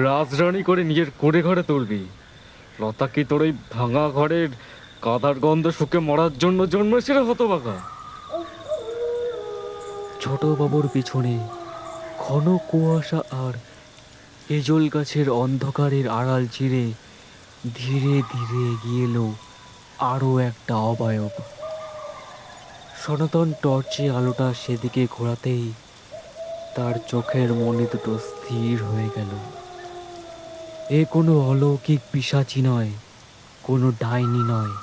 রাজরানী করে নিজের কোড়ে ঘরে তুলবি। লতা কি তোর এই ভাঙা ঘরের কাদার গন্ধ শুকে মরার জন্য জন্মেছিল হতভাগা? ছোটবাবুর পিছনে ঘন কুয়াশা আর এজল গাছের অন্ধকারের আড়াল চিরে ধীরে ধীরে এগিয়ে এলো আরও একটা অবয়ব। সনাতন টর্চে আলোটা সেদিকে ঘোরাতেই তার চোখের মণি দুটো স্থির হয়ে গেল। এ কোনো অলৌকিক পিশাচি নয়, কোনো ডাইনি নয়,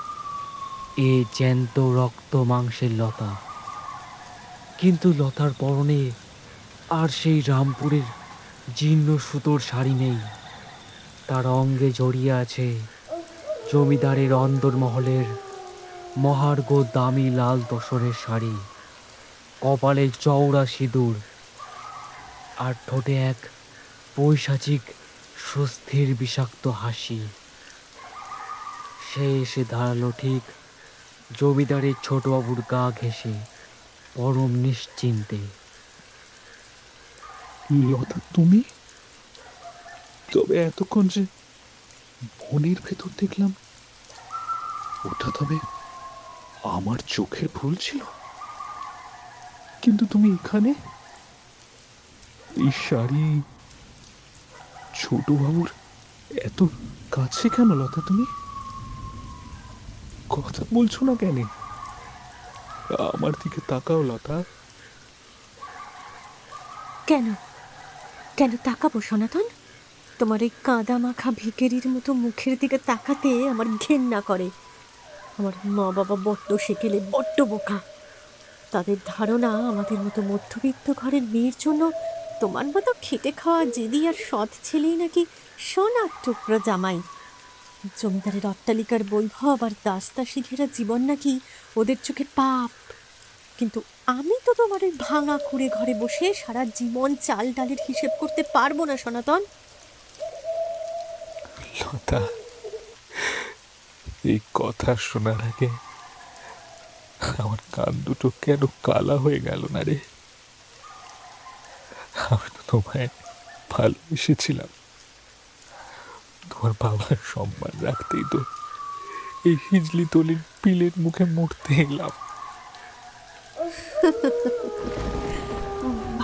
এ জ্যান্ত রক্ত মাংসের লতা। কিন্তু লতার পরনে আর সেই রামপুরের জীর্ণ সুতোর শাড়ি নেই। তার অঙ্গে জড়িয়ে আছে জমিদারের অন্দরমহলের মহার্ঘ দামি লাল তসরের শাড়ি, কপালে চওড়া সিঁদুর, আর ঠোঁটে এক পৈশাচিক সুস্থির বিষাক্ত হাসি। সে এসে দাঁড়ালো ঠিক জমিদারের ছোটবাবুর গা ঘেঁষে, পরম নিশ্চিন্তে। লতা, তুমি? তবে এতক্ষণ যে মনের ভেতর দেখলাম, ওটা তবে আমার চোখের ভুল ছিল? কিন্তু তুমি এখানে, এই শাড়ি, ছোটবাবুর এত কাছে কেন লতা? তুমি কথা বলছো না কেন? আমার দিকে তাকাও লতা। কেন কেন তাকাবো সনাতন? তোমার এই কাদা মাখা ভিকেরির মতো মুখের দিকে তাকাতে আমার ঘেন্না করে। আমার মা বাবা বড্ড সেকেলে, বড্ড বোকা। তাদের ধারণা আমাদের মতো মধ্যবিত্ত ঘরের মেয়ের জন্য তোমার মতো খেটে খাওয়া জেদি আর সৎ ছেলেই নাকি সোনার টুকরো জামাই। জমিদারের অট্টালিকার বৈভব আর দাসদাসী ঘেরা জীবন নাকি ওদের চোখে পাপ। কিন্তু আমি তো তোমার ওই ভাঙা কুড়ে ঘরে বসে সারা জীবন চাল ডালের হিসেব করতে পারবো না সনাতন। লতা, এই কথা শোনার আগে আমার কান দুটো কেন কালা হয়ে গেল না রে? আমি তো তোমায় ভালোবেসেছিলাম। তোমার বাবার সম্মান রাখতেই তো এই হিজলি তলির পিলের মুখে মরতে এলাম।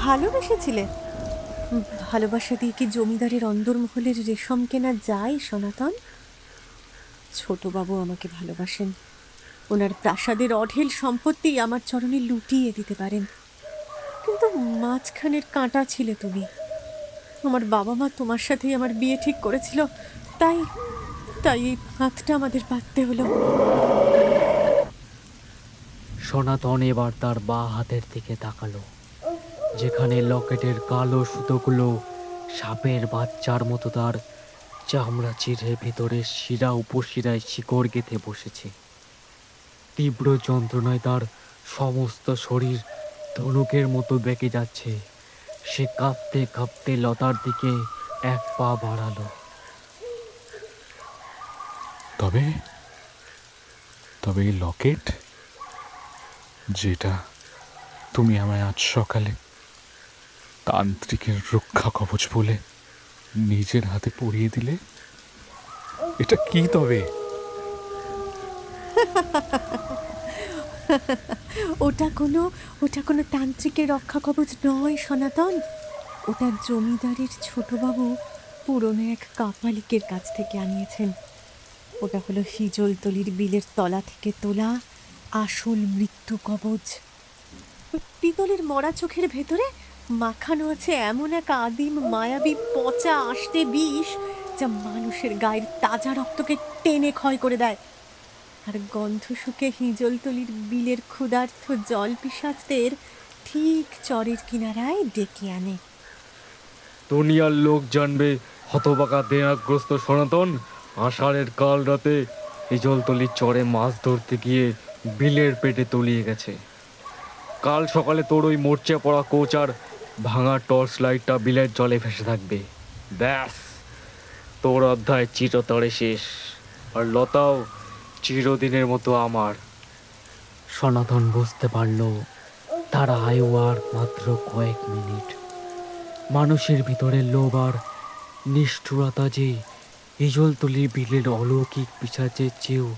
ভালোবেসেছিলে? ভালোবাসা দিয়ে কি জমিদারের অন্দরমহলের রেশম কেনা যায় সনাতন? ছোটবাবু আমাকে ভালোবাসেন, ওনার প্রাসাদের অঢেল সম্পত্তি আমার চরণে লুটিয়ে দিতে পারেন। কিন্তু মাঝখানের কাঁটা ছিলে তুমি। আমার বাবা মা তোমার সাথেই আমার বিয়ে ঠিক করেছিল, তাই তাই এই হাতটা আমাদের পাততে হলো। সনাতন এবার তার বাঁ হাতের দিকে তাকালো, যেখানে লকেটের কালো সুতোগুলো সাপের বাচ্চার মতো তার চামড়া চিরে ভেতরের শিরা উপশিরায় শিকড় গেঁথে বসেছে। তীব্র যন্ত্রণায় তার সমস্ত শরীর ধনুকের মতো বেঁকে যাচ্ছে। সে কাঁপতে কাঁপতে লতার দিকে এক পা বাড়ালো। তবে তবে এই লকেট, যেটা তুমি আমায় আজ সকালে তান্ত্রিকের রক্ষা কবচ বলে নিজের হাতে পরিয়ে দিলে, এটা কি তবে? ওটা কোনো তান্ত্রিকের রক্ষা কবচ নয় সনাতন। ওটা জমিদারের ছোটবাবু পুরনো এক কাপালিকের কাছ থেকে আনিয়েছেন। ওটা হলো হিজলতলির বিলের তলা থেকে তোলা আসল মৃত্যু কবচ। পিতলের মরা চোখের ভেতরে মাখানো আছে এমন এক আদিম মায়াবী পচা আষ্টে বিষ, যা মানুষের গায়ের তাজা রক্তকে টেনে ক্ষয় করে দেয়, আর গন্ধ শুকে হিজলতলির বিলের ক্ষুধার্ত জল পিশাচদের ঠিক চরের কিনারায় ডেকে আনে। দুনিয়ার লোক জানবে হতবাকা দেনাগ্রস্ত সনাতন আষাঢ়ের কাল রাতে হিজলতলির চরে মাছ ধরতে গিয়ে বিলের পেটে তলিয়ে গেছে। কাল সকালে তোর ওই মোর্চে পড়া কোচ আর ভাঙা টর্চ লাইটটা বিলের জলে ভেসে থাকবে। ব্যাস, তোর অধ্যায় চিরতরে শেষ, আর লতাও চিরদিনের মতো আমার। সনাতন বুঝতে পারল তার আয়ু আর মাত্র কয়েক মিনিট। মানুষের ভিতরের লোভ আর নিষ্ঠুরতা যে হিজলতলির বিলের অলৌকিক পিশাচের চেয়েও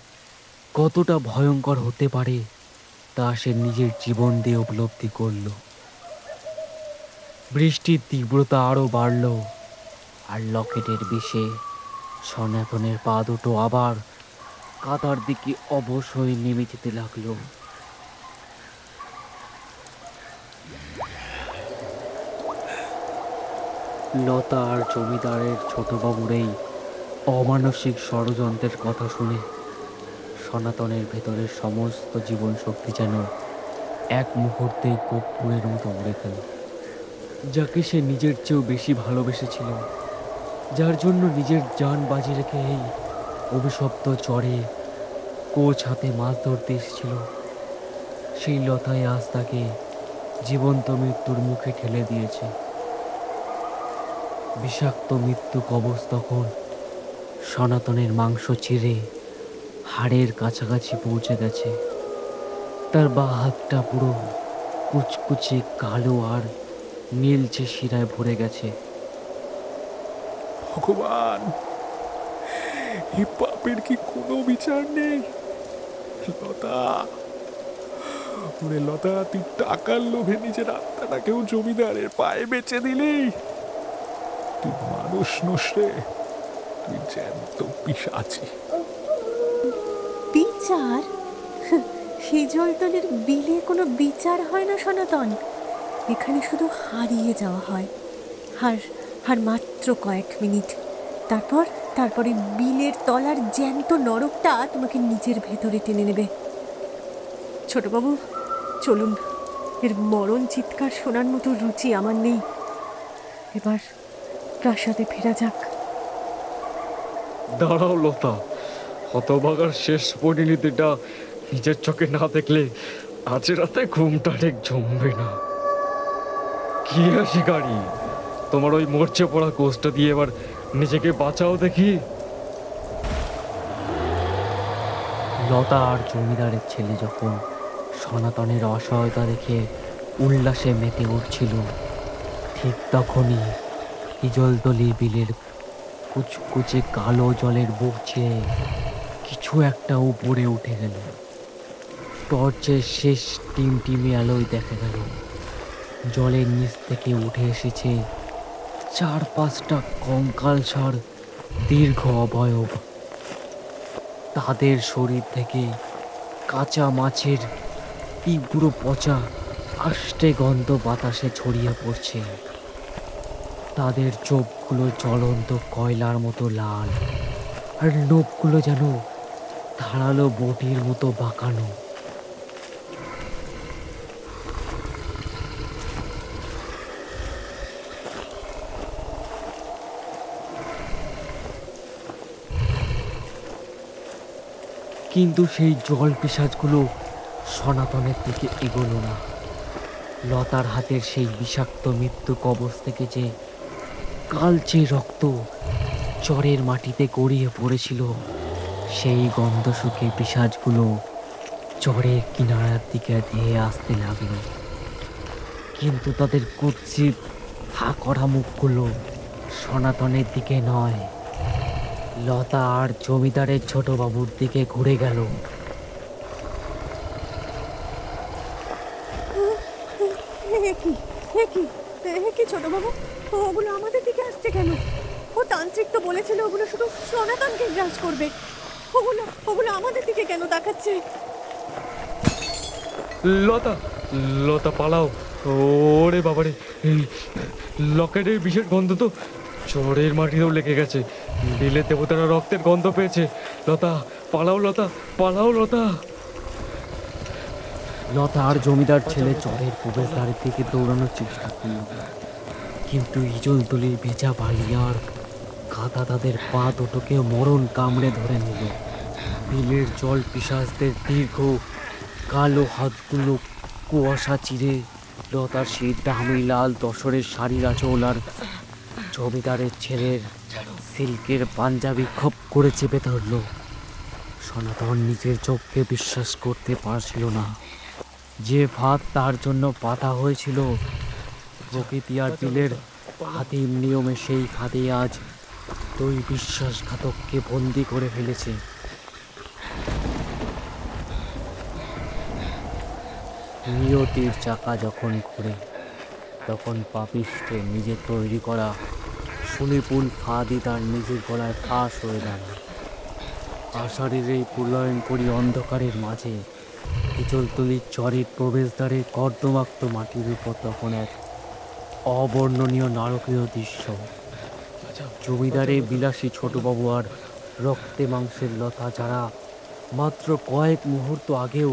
কতটা ভয়ঙ্কর হতে পারে, তা সে নিজের জীবন দিয়ে উপলব্ধি করল। বৃষ্টির তীব্রতা আরও বাড়ল, আর লকেটের বিষে সনাতনের পা দুটো আবার কাদার দিকে অবশ্যই নেমে যেতে লাগলো। লতা আর জমিদারের ছোটবাবুর এই অমানসিক ষড়যন্ত্রের কথা শুনে সনাতনের ভেতরের সমস্ত জীবন শক্তি যেন এক মুহূর্তেই কর্পূরের মতো উড়ে গেল। যাকে সে নিজের চেয়েও বেশি ভালোবেসেছিল, যার জন্য নিজের জান বাজি রেখে এই অভিশপ্ত চরে কোচ হাতে মাছ ধরতে এসেছিল, সেই লতায় আজ তাকে জীবন্ত মৃত্যুর মুখে ঠেলে দিয়েছে। বিষাক্ত মৃত্যু কবচ তখন সনাতনের মাংস চিরে হাড়ের কাছাকাছি পৌঁছে গেছে। তার বাঁ হাতটা পুরো কুচকুচে কালো আর নীলচে শিরায় ভরে গেছে। ভগবান, এই পাপের কি কোনো বিচার নেই? লতা, ওরে লতা, তুই টাকার লোভে নিজের আত্মাটাকেও জমিদারের পায়ে বেচে দিলি। তুই মানুষ নস রে, তুই জ্যান্ত পিশাচি। বিচার? হিজলতলির বিলে কোনো বিচার হয় না সনাতন। এখানে শুধু হারিয়ে যাওয়া হয়, আর মাত্র কয়েক মিনিট। তারপরে বিলের তলার জ্যান্ত নরকটা তোমাকে নিজের ভেতরে টেনে নেবে। ছোটবাবু, চলুন, এর মরণ চিৎকার শোনার মতো রুচি আমার নেই। এবার প্রাসাদে ফেরা যাক। দাঁড়াও লতা, হতভাগার শেষ পরিণতিটা নিজের চোখে না দেখলে আজ রাতে ঘুমটা ঠিক জমবে না। কি শিকারি, তোমার ওই মরচে পড়া কোষটা দিয়ে এবার নিজেকে বাঁচাও দেখি। লতা আর জমিদারের ছেলে যখন সনাতনের অসহায়তা দেখে উল্লাসে মেতে উঠছিল, ঠিক তখনই হিজলতলি বিলের কুচকুচে কালো জলের বুক চেয়ে কিছু একটা উপরে উঠে গেল। টর্চের শেষ টিমটিমে আলোয় দেখা গেল জলের নিচ থেকে উঠে এসেছে 4-5টা কঙ্কালসার দীর্ঘ অবয়ব। তাদের শরীর থেকে কাঁচা মাছের তীব্র পচা আষ্টে গন্ধ বাতাসে ছড়িয়ে পড়ছে। তাদের চোখগুলো জ্বলন্ত কয়লার মতো লাল, আর লোকগুলো যেন ধারালো বটির মতো বাঁকানো। কিন্তু সেই জল পিশাচগুলো সনাতনের দিকে এগোলো না। লতার হাতের সেই বিষাক্ত মৃত্যু কবচ থেকে যে কালচে রক্ত চরের মাটিতে গড়িয়ে পড়েছিল, সেই গন্ধ শুকে পিশাচগুলো চরের কিনারার দিকে ধেয়ে আসতে লাগলো। কিন্তু তাদের কুৎসিত হা করা মুখগুলো সনাতনের দিকে নয়, লতা আর জমিদারের ছোট বাবুর দিকে ঘুরে গেল। কি কি কি ছোটবাবু, ওগুলো আমাদের দিকে আসছে কেন? ও তান্ত্রিক তো বলেছিল ওগুলো শুধু সনাতনকে গ্রাস করবে। ওগুলো ওগুলো আমাদের দিকে কেন তাকাচ্ছে? লতা, লতা পালাও! ওরে বাবারে, এই লকেটের বিশেষ গন্ধ তো চরের মাটিতেও লেগে গেছে। বিলের দেবতারা রক্তের গন্ধ পেয়েছে। লতা পালাও, লতা পালাও, লতা! লতা আর জমিদার ছেলে চরের প্রবেশদ্বারের দিকে দৌড়ানোর চেষ্টা করল, কিন্তু ইজলতলির ভেজা বালি আর কাদা তাদের পা দুটোকে মরণ কামড়ে ধরে নিল। বিলের জল পিশাচদের দীর্ঘ কালো হাতগুলো কুয়াশা চিরে লতার সেই দামি লাল তসরের শাড়ির আঁচল আর জমিদারের ছেলের সিল্কের পাঞ্জাবি খপ করে চেপে ধরল। সনাতন নিজের চোখকে বিশ্বাস করতে পারছিল না। যে ফাঁদ তার জন্য পাতা হয়েছিল, প্রকৃতি আর বিলের হাতিম নিয়মে, সেই ফাঁদে আজ দুই বিশ্বাসঘাতককে বন্দি করে ফেলেছে। নিয়তির চাকা যখন ঘুরে, তখন পাপিষ্ঠে নিজের তৈরি করা সুনিপুণ ফাঁদই তার নিজের গলায় ফাঁস হয়ে দাঁড়ায়। আষাঢ়ের এই প্রলয়ঙ্করী অন্ধকারের মাঝে হিজলতলির চরের প্রবেশদ্বারের কর্দমাক্ত মাটির উপর তখন এক অবর্ণনীয় নারকীয় দৃশ্য। জমিদারের বিলাসী ছোটবাবু আর রক্তে মাংসের লতা, যারা মাত্র কয়েক মুহূর্ত আগেও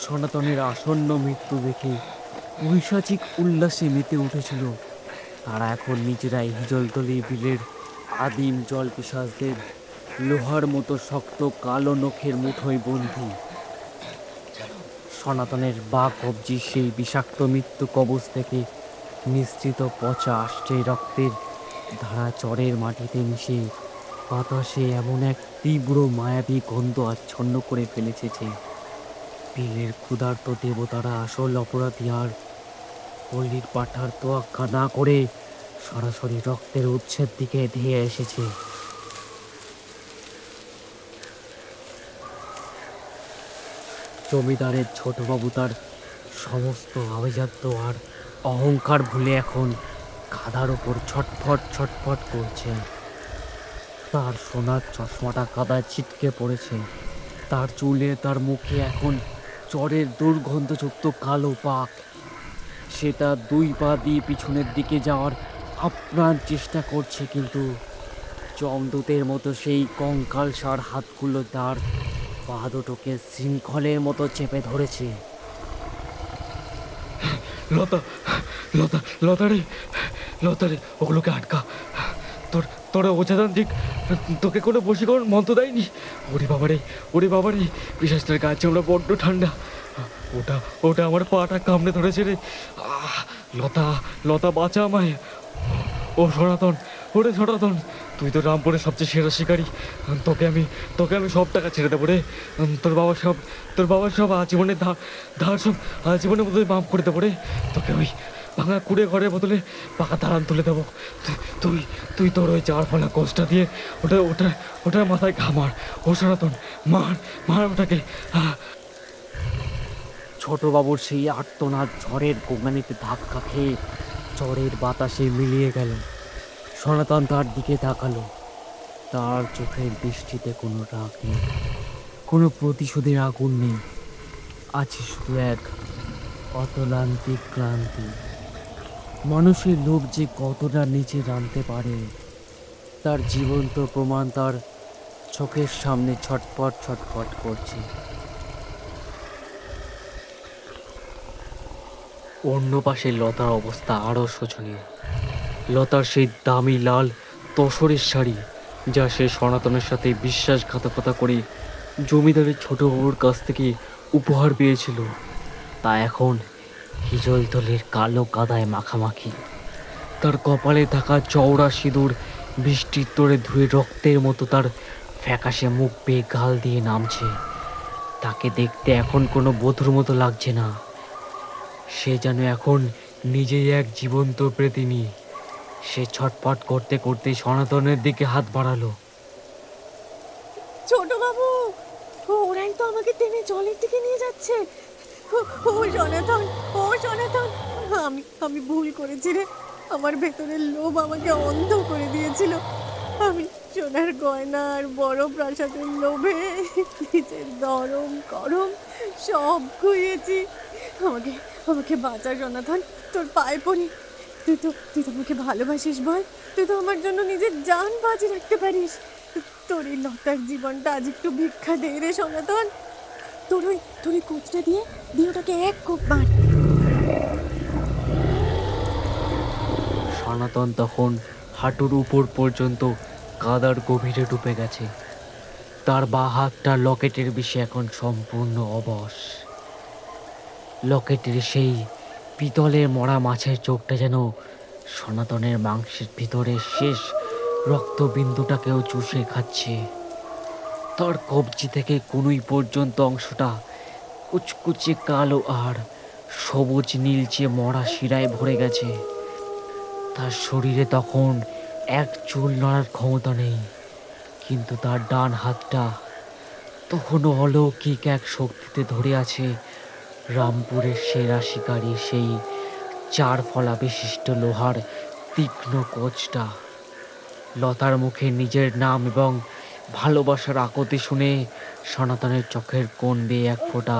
সনাতনের আসন্ন মৃত্যু দেখে পৈশাচিক উল্লাসে মেতে উঠেছিল, তারা এখন নিজেরাই হিজলতলি বিলের আদিম জল পিশাচদের লোহার মতো শক্ত কালো নখের মুঠোয় বন্দী। সনাতনের বা কবজি সেই বিষাক্ত মৃত্যু কবচ থেকে নিশ্চিত পচা আসছে রক্তের ধারা চরের মাটিতে মিশে বাতাসে এমন এক তীব্র মায়াবী গন্ধ আচ্ছন্ন করে ফেলেছে যে বিলের ক্ষুধার্ত দেবতারা আসল অপরাধী আর পল্লীর পাঠার তোয়াক্কা না করে সরাসরি রক্তের উৎসের দিকে ধেয়ে এসেছে। জমিদারের ছোটবাবু তার সমস্ত আভিজাত্য আর অহংকার ভুলে এখন কাদার ওপর ছটফট ছটফট করছে। তার সোনার চশমাটা কাদায় ছিটকে পড়েছে। তার চুলে, তার মুখে এখন চরের দুর্গন্ধযুক্ত কালো পাক। সে তার দুই পা দিয়ে পিছনের দিকে যাওয়ার আপ্রাণ চেষ্টা করছে, কিন্তু যমদূতের মতো সেই কঙ্কালসার হাতগুলো তার পা দুটোকে শৃঙ্খলের মতো চেপে ধরেছে। লতা, লতা, লতা রে, লতা রে, ওগুলোকে আটকা। তোরা ওঝাতান্ত্রিক তোকে কোনো বশীকরণ মন্ত্র দেয়নি? ওরে বাবারে, ওরে বাবারে, পিশাচটার গায়ে আমরা বড্ড ঠান্ডা। ওটা ওটা আমার পাটা কামড়ে ধরেছে রে। লতা, লতা বাঁচা আমায়। ও সনাতন, ওরে সনাতন, তুই তো রামপুরের সবচেয়ে সেরা শিকারী। তোকে আমি সব টাকা ছেড়ে দেবো রে। তোর বাবার সব আজীবনের ধার সব আজীবনের বদলে মাফ করে দেবো রে। তোকে ওই ভাঙা কুড়ে ঘরের বদলে পাকা দালান তুলে দেবো। তুই তোর ওই চার ফলা কোষটা দিয়ে ওটার মাথায় ঘামার। ও সনাতন, মার ওটাকে। ছোটবাবুর সেই আর্তনাদ ঝড়ের গোঙানিতে ধাক্কা খেয়ে ঝড়ের বাতাসে মিলিয়ে গেল। সনাতন তার দিকে তাকালো। তার চোখের দৃষ্টিতে কোনো রাগ নেই, কোনো প্রতিশোধের আগুন নেই, আছে শুধু এক অতলান্তিক ক্লান্তি। মানুষের লোভ যে কতটা নিচে নামতে পারে তার জীবন্ত প্রমাণ তার চোখের সামনে ছটপট ছটপট করছে। অন্য পাশে লতার অবস্থা আরও শোচনীয়। লতার সেই দামি লাল তসরের শাড়ি যা সে সনাতনের সাথে বিশ্বাসঘাতকতা করে জমিদারের ছোট বাবুর কাছ থেকে উপহার পেয়েছিল, তা এখন হিজলতলির কালো কাদায় মাখামাখি। তার কপালে থাকা চওড়া সিঁদুর বৃষ্টির তোড়ে ধুয়ে রক্তের মতো তার ফ্যাকাশে মুখ পেয়ে গাল দিয়ে নামছে। তাকে দেখতে এখন কোনো বধূর মতো লাগছে না, সে যেন এখন নিজেই এক জীবন্ত প্রেতিনী। সে ছটফট করতে করতে সনাতনের দিকে হাত বাড়ালো। ছোট বাবু, ওরাই তো আমাকে টেনে জলের দিকে নিয়ে যাচ্ছে। ও সনাতন, ও সনাতন, আমি ভুল করেছি রে। আমার ভেতরের লোভ আমাকে অন্ধ করে দিয়েছিল। আমি সোনার গয়না আর বড় প্রাসাদের লোভে নিজের দরম করম সব খুইয়েছি। আমাকে আমাকে বাঁচা সনাতন, তোর পায়ে পড়ি। তুই তো আমাকে ভালোবাসিস বল। তুই তো আমার জন্য নিজের জান বাজি রাখতে পারিস। তোর এই লতার জীবনটা আজ একটু ভিক্ষা দে রে সনাতন। তোর ওই কোচটা দিয়ে ওটাকে এক কোপ মার। সনাতন তখন হাঁটুর উপর পর্যন্ত কাদার গভীরে ডুবে গেছে। তার বাঁ হাতটা লকেটের বিষে এখন সম্পূর্ণ অবশ। লকেটের সেই পিতলের মরা মাছের চোখটা যেন সনাতনের মাংসের ভিতরে শেষ রক্তবিন্দুটাকেও চুষে খাচ্ছে। তার কবজি থেকে কনুই পর্যন্ত অংশটা কুচকুচে কালো আর সবুজ নীলচে মরা শিরায় ভরে গেছে। তার শরীরে তখন এক চুল নড়ার ক্ষমতা নেই, কিন্তু তার ডান হাতটা তখনও অলৌকিক এক শক্তিতে ধরে আছে রামপুরের সেরা শিকারী সেই 4 ফলা বিশিষ্ট লোহার তীক্ষ্ণ কোচটা। লতার মুখে নিজের নাম এবং ভালোবাসার আকুতি শুনে সনাতনের চোখের কোণ বেয়ে এক ফোঁটা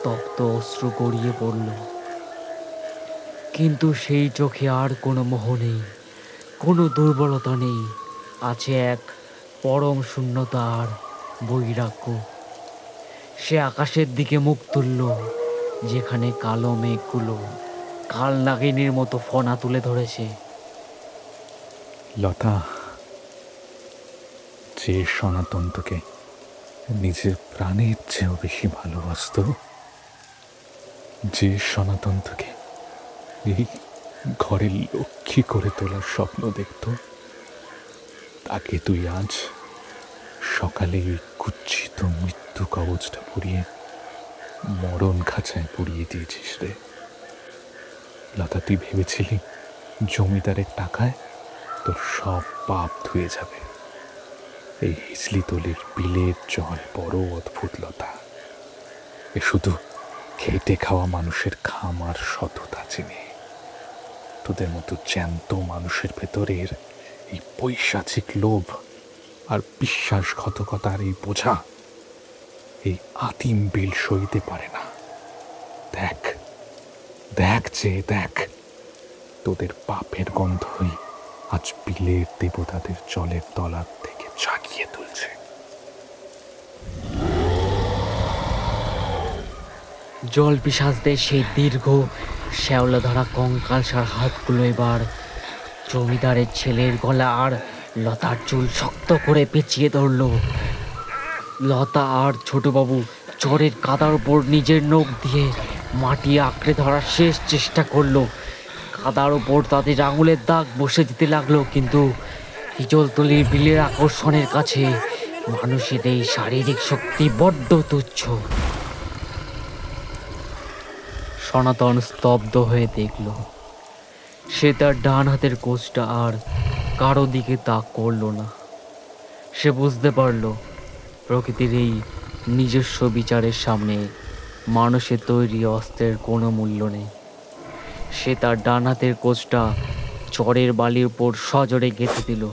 তপ্ত অশ্রু গড়িয়ে পড়ল। কিন্তু সেই চোখে আর কোনো মোহ নেই, কোনো দুর্বলতা নেই, আছে এক পরম শূন্যতা আর বৈরাগ্য। সে আকাশের দিকে মুখ তুলল, যেখানে কালো মেঘগুলো কাল নাগিনীর মতো ফনা তুলে ধরেছে। লতা, যে সনাতন তোকে নিজের প্রাণের চেয়েও বেশি ভালোবাসত, যে সনাতন তোকে এই ঘরের লক্ষ্মী করে তোলার স্বপ্ন দেখত, তাকে তুই আজ সকালে ওই কুচ্ছিত মৃত্যু কবচটা পুড়িয়ে মরণ খাঁচায় পুড়িয়ে দিয়েছিস রে। লতা, তুই ভেবেছিলি জমিদারের টাকায় তোর সব পাপ ধুয়ে যাবে। এই হিজলিতলির বিলের জল বড় অদ্ভুত লতা। এ শুধু খেটে খাওয়া মানুষের খাম আর সততা চেনে। তোদের মতো জ্যান্ত মানুষের ভেতরের এই পৈশাচিক লোভ আর বিশ্বাসঘাতকতার এই বোঝা এই আদিম বিল সইতে পারে না। দেখ দেখ যে দেখ, তোদের পাপের গন্ধই আজ বিলের দেবতাদের জলের তলার থেকে জাগিয়ে তুলছে। জল পিশাচদের সেই দীর্ঘ শ্যাওলা ধরা কঙ্কালসার হাতগুলো এবার জমিদারের ছেলের গলা আর লতার চুল শক্ত করে পেঁচিয়ে ধরল। লতা আর ছোটবাবু চরের কাদার উপর নিজের নখ দিয়ে মাটি আঁকড়ে ধরার শেষ চেষ্টা করলো। কাদার উপর তাদের আঙুলের দাগ বসে যেতে লাগলো, কিন্তু হিজলতলির বিলের আকর্ষণের কাছে মানুষের এই শারীরিক শক্তি বড্ড তুচ্ছ। সনাতন স্তব্ধ হয়ে দেখল। সে তার ডান হাতের কোচটা আর কারো দিকে তাক করল না। সে বুঝতে পারল প্রকৃতির এই নিজস্ব বিচারের সামনে মানুষের তৈরি অস্ত্রের কোনো মূল্য নেই। সে তার ডান হাতের কোচটা চরের বালির উপর সজোরে গেঁথে দিল,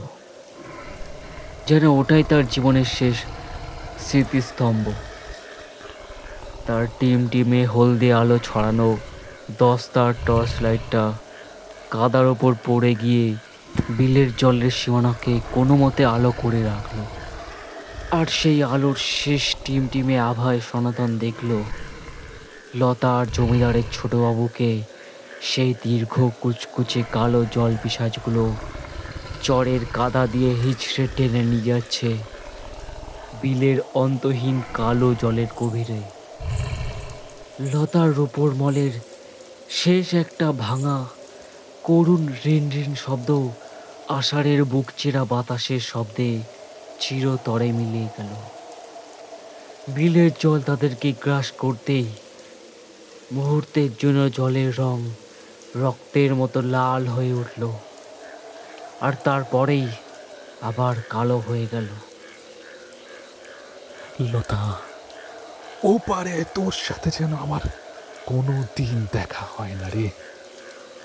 যেন ওটাই তার জীবনের শেষ স্মৃতিস্তম্ভ। তার টিমে হলদে আলো ছড়ানো দস্তার টর্চ লাইটটা কাদার ওপর পড়ে গিয়ে বিলের জলের সীমানাকে কোনো মতে আলো করে রাখলো। আর সেই আলোর শেষ টিমটিমে আভায় সনাতন দেখল লতা আর জমিদারের ছোটবাবুকে সেই দীর্ঘ কুচকুচে কালো জল পিশাচগুলো চরের কাদা দিয়ে হিচড়ে টেনে নিয়ে যাচ্ছে বিলের অন্তহীন কালো জলের গভীরে। লতার রূপোর মলের শেষ একটা ভাঙা করুণ রিন রিন শব্দ আষাঢ়ের বুক চেরা বাতাসের শব্দে চিরতরে মিলিয়ে গেল। বিলের জল তাদেরকে গ্রাস করতেই মুহূর্তের জন্য জলের রং রক্তের মতো লাল হয়ে উঠল, আর তারপরেই আবার কালো হয়ে গেল। লতা, ও পারে তোর সাথে যেন আমার কোনো দিন দেখা হয় না রে।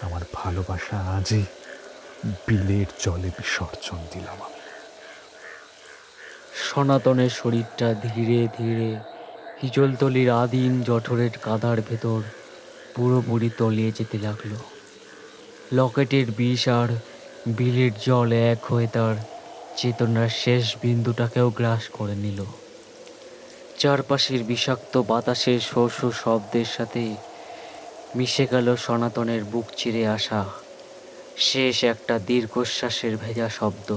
আমার ভালোবাসা আজই বিলের জলে বিসর্জন দিলাম আমি। সনাতনের শরীরটা ধীরে ধীরে হিজলতলির আদিম জঠরের কাদার ভেতর পুরোপুরি তলিয়ে যেতে লাগলো। লকেটের বিষ আর বিলের জল এক হয়ে তার চেতনার শেষ বিন্দুটাকেও গ্রাস করে নিল। চারপাশের বিষাক্ত বাতাসের শো শো শব্দের সাথে মিশে গেল সনাতনের বুক চিরে আসা শেষ একটা দীর্ঘশ্বাসের ভেজা শব্দ।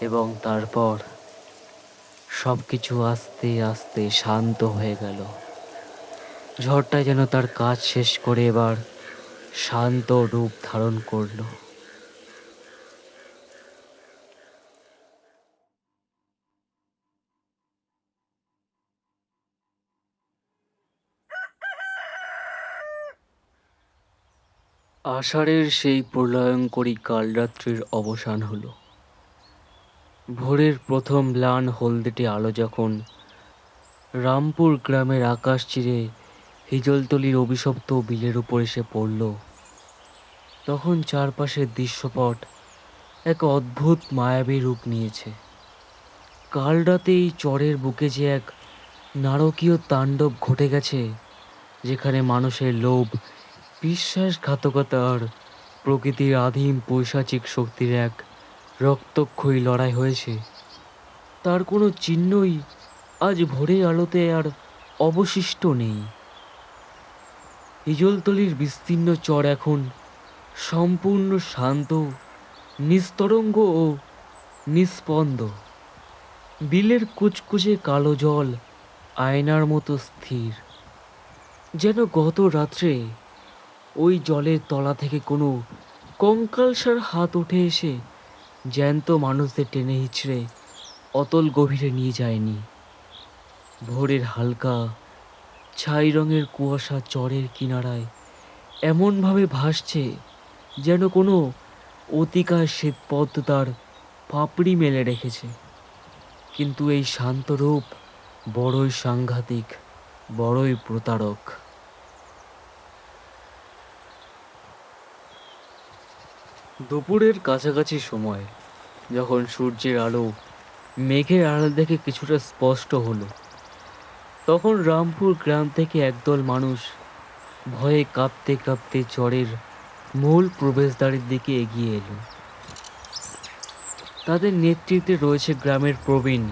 এবং তারপর সব কিছু আস্তে আস্তে শান্ত হয়ে গেল। ঝড়টা যেন তার কাজ শেষ করে এবার শান্ত রূপ ধারণ করল। আষাঢ়ের সেই প্রলয়ঙ্করী কালরাত্রির অবসান হলো। ভোরের প্রথম ম্লান হলদেটে আলো যখন রামপুর গ্রামের আকাশ চিরে হিজলতলির অভিশপ্ত বিলের উপর এসে পড়ল, তখন চারপাশের দৃশ্যপট এক অদ্ভুত মায়াবী রূপ নিয়েছে। কাল রাতে এই চরের বুকে যে এক নারকীয় তাণ্ডব ঘটে গেছে, যেখানে মানুষের লোভ, বিশ্বাসঘাতকতা আর প্রকৃতির আদিম পৈশাচিক শক্তির এক রক্তক্ষয়ী লড়াই হয়েছে, তার কোনো চিহ্নই আজ ভোরের আলোতে আর অবশিষ্ট নেই। হিজলতলির বিস্তীর্ণ চর এখন সম্পূর্ণ শান্ত, নিস্তরঙ্গ ও নিস্পন্দ। বিলের কুচকুচে কালো জল আয়নার মতো স্থির, যেন গত রাত্রে ওই জলের তলা থেকে কোনো কঙ্কালসার হাত উঠে এসে জ্যান্ত মানুষদের টেনে হিচড়ে অতল গভীরে নিয়ে যায়নি। ভোরের হালকা ছাই রঙের কুয়াশা চরের কিনারায় এমনভাবে ভাসছে যেন কোনো অতিকায় শ্বেতপদ্ম তার পাপড়ি মেলে রেখেছে। কিন্তু এই শান্ত রূপ বড়ই সাংঘাতিক, বড়ই প্রতারক। দুপুরের কাছাকাছি সময় যখন সূর্যের আলো মেঘের আড়াল থেকে কিছুটা স্পষ্ট হলো, তখন রামপুর গ্রাম থেকে একদল মানুষ ভয়ে কাঁপতে কাঁপতে চরের মূল প্রবেশদ্বারের দিকে এগিয়ে এলো। তাদের নেতৃত্বে রয়েছে গ্রামের প্রবীণ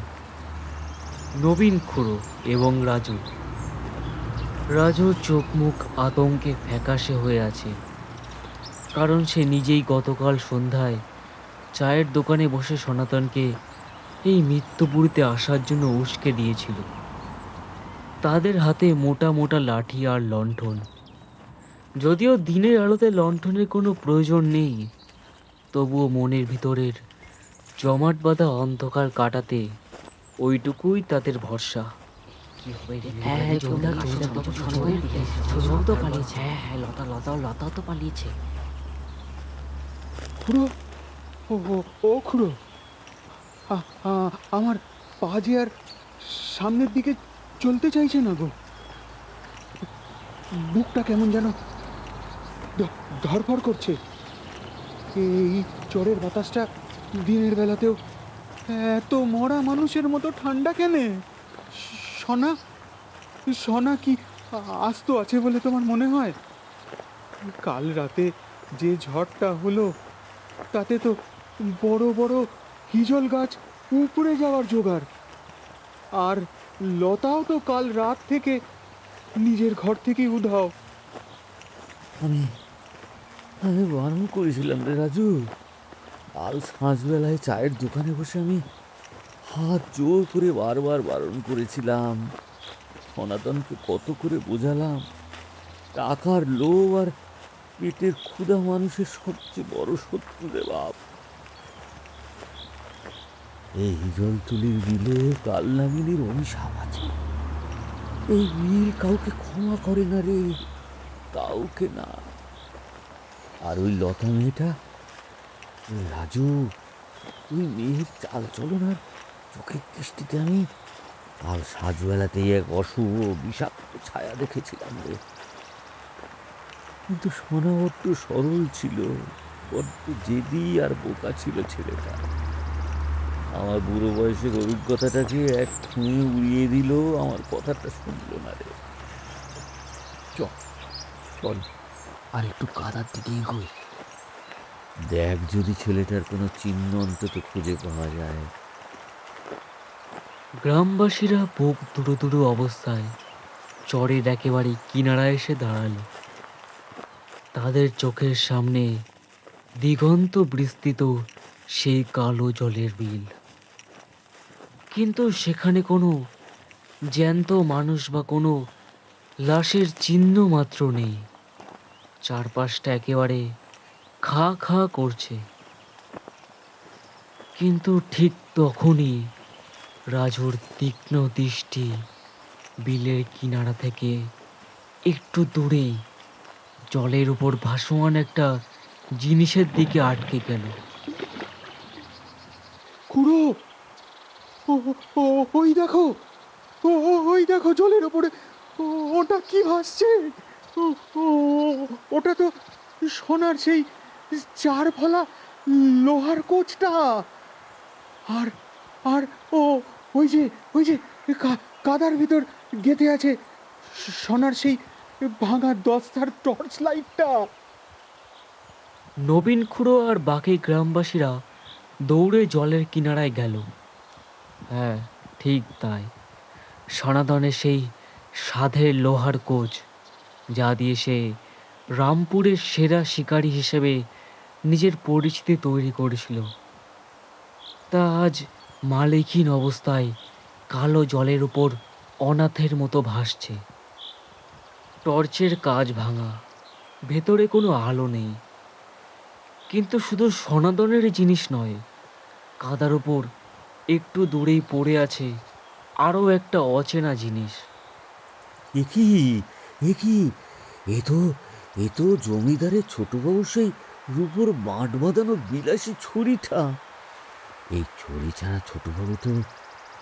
নবীন খুড়ো এবং রাজু। রাজুর চোখ মুখ আতঙ্কে ফ্যাকাশে হয়ে আছে, কারণ সে নিজেই গতকাল সন্ধ্যায় চায়ের দোকানে বসে সনাতনকে এই মৃত্যুপুরীতে আসার জন্য উস্কে দিয়েছিল। তাদের হাতে মোটা মোটা লাঠি আর লণ্ঠন। যদিও দিনের আলোতে লণ্ঠনের কোনো প্রয়োজন নেই, তবুও মনের ভিতরের জমাট বাঁধা অন্ধকার কাটাতে ওইটুকুই তাদের ভরসা। কি হবে রে? হ্যাঁ, তো পালিয়েছে। হ্যাঁ, লতা তো পালিয়েছে। খুড়ো, ও খুড়ো, আমার পা যে আর সামনের দিকে চলতে চাইছে না গো। বুকটা কেমন যেন ধরফর করছে। এই চরের বাতাসটা দিনের বেলাতেও এত মরা মানুষের মতো ঠান্ডা কেনে? সোনা সোনা কি আস্ত আছে বলে তোমার মনে হয়? কাল রাতে যে ঝড়টা হলো তাতে তো বড় বড় হিজল গাছ উপড়ে যাওয়ার জোগাড়। আর লতাও তো কাল রাত থেকে নিজের ঘর থেকেই উধাও। আমি আমি বারণ করেছিলাম রে রাজু, কাল সাঁঝবেলায় চায়ের দোকানে বসে আমি হাত জোর করে বারবার বারণ করেছিলাম। সনাতনকে কত করে বোঝালাম, টাকার লোভ আর পেটের ক্ষুধা মানুষের সবচেয়ে বড় শত্রু রে বাপ। এই হিজলতুলির বিলে কালনাগিনীর অভিশাপ আছে। এই বিল কাউকে ক্ষমা করে না রে, কাউকে না। আর ওই লতা মেয়েটা, ওই রাজু, ওই মেয়ের চাল চলন আর চোখের দৃষ্টিতে আমি কাল সাজবেলাতেই এক অশুভ বিষাক্ত ছায়া দেখেছিলাম রে। কিন্তু সোনা বড্ড সরল ছিল, বড্ড জেদি আর বোকা ছিল ছেলেটা। আমার বুড়ো বয়সের অভিজ্ঞতাটাকে এক ছুঁয়ে উড়িয়ে দিল, আমার কথাটা শুনলো না রে। চল চল আর একটু কাদার দিকে এগোই, দেখ যদি ছেলেটার কোনো চিহ্ন অন্তত খুঁজে পাওয়া যায়। গ্রামবাসীরা বুক দুড়ো দুড়ো অবস্থায় চরের একেবারে কিনারায় এসে দাঁড়ালো। তাদের চোখের সামনে দিগন্ত বিস্তৃত সেই কালো জলের বিল, কিন্তু সেখানে কোনো জ্যান্ত মানুষ বা কোনো লাশের চিহ্ন মাত্র নেই। চারপাশটা একেবারে খা খা করছে। কিন্তু ঠিক তখনই রাজুর তীক্ষ্ণ দৃষ্টি বিলের কিনারা থেকে একটু দূরেই জলের উপর ভাসমান একটা জিনিসের দিকে আটকে গেল। খুড়ো, ওই দেখো, ওই দেখো জলের ওপরে ওটা কি ভাসছে। ও- ওটা তো সোনার সেই চার ফলা লোহার কোচটা। আর আর ও ওই যে ওই যে কাদার ভিতর গেঁথে আছে সোনার সেই ভাঙা দস্তার টর্চ লাইটটা। নবীন খুড়ো আর বাকি গ্রামবাসীরা দৌড়ে জলের কিনারায় গেল। হ্যাঁ, ঠিক তাই। সনাতনের সেই সাধের লোহার কোচ, যা দিয়ে সে রামপুরের সেরা শিকারী হিসেবে নিজের পরিচিতি তৈরি করেছিল, তা আজ মালিকহীন অবস্থায় কালো জলের উপর অনাথের মতো ভাসছে। টর্চের কাজ ভাঙা, ভেতরে কোনো আলো নেই। কিন্তু শুধু সনাতনের জিনিস নয়, কাদার উপর একটু দূরেই পড়ে আছে আরও একটা অচেনা জিনিস। এ কি, এ কি, এ তো এ তো জমিদারের ছোটবাবু সেই রূপোর বাঁট বাঁধানো বিলাসী ছড়িটা। এই ছড়ি ছাড়া ছোটবাবু তো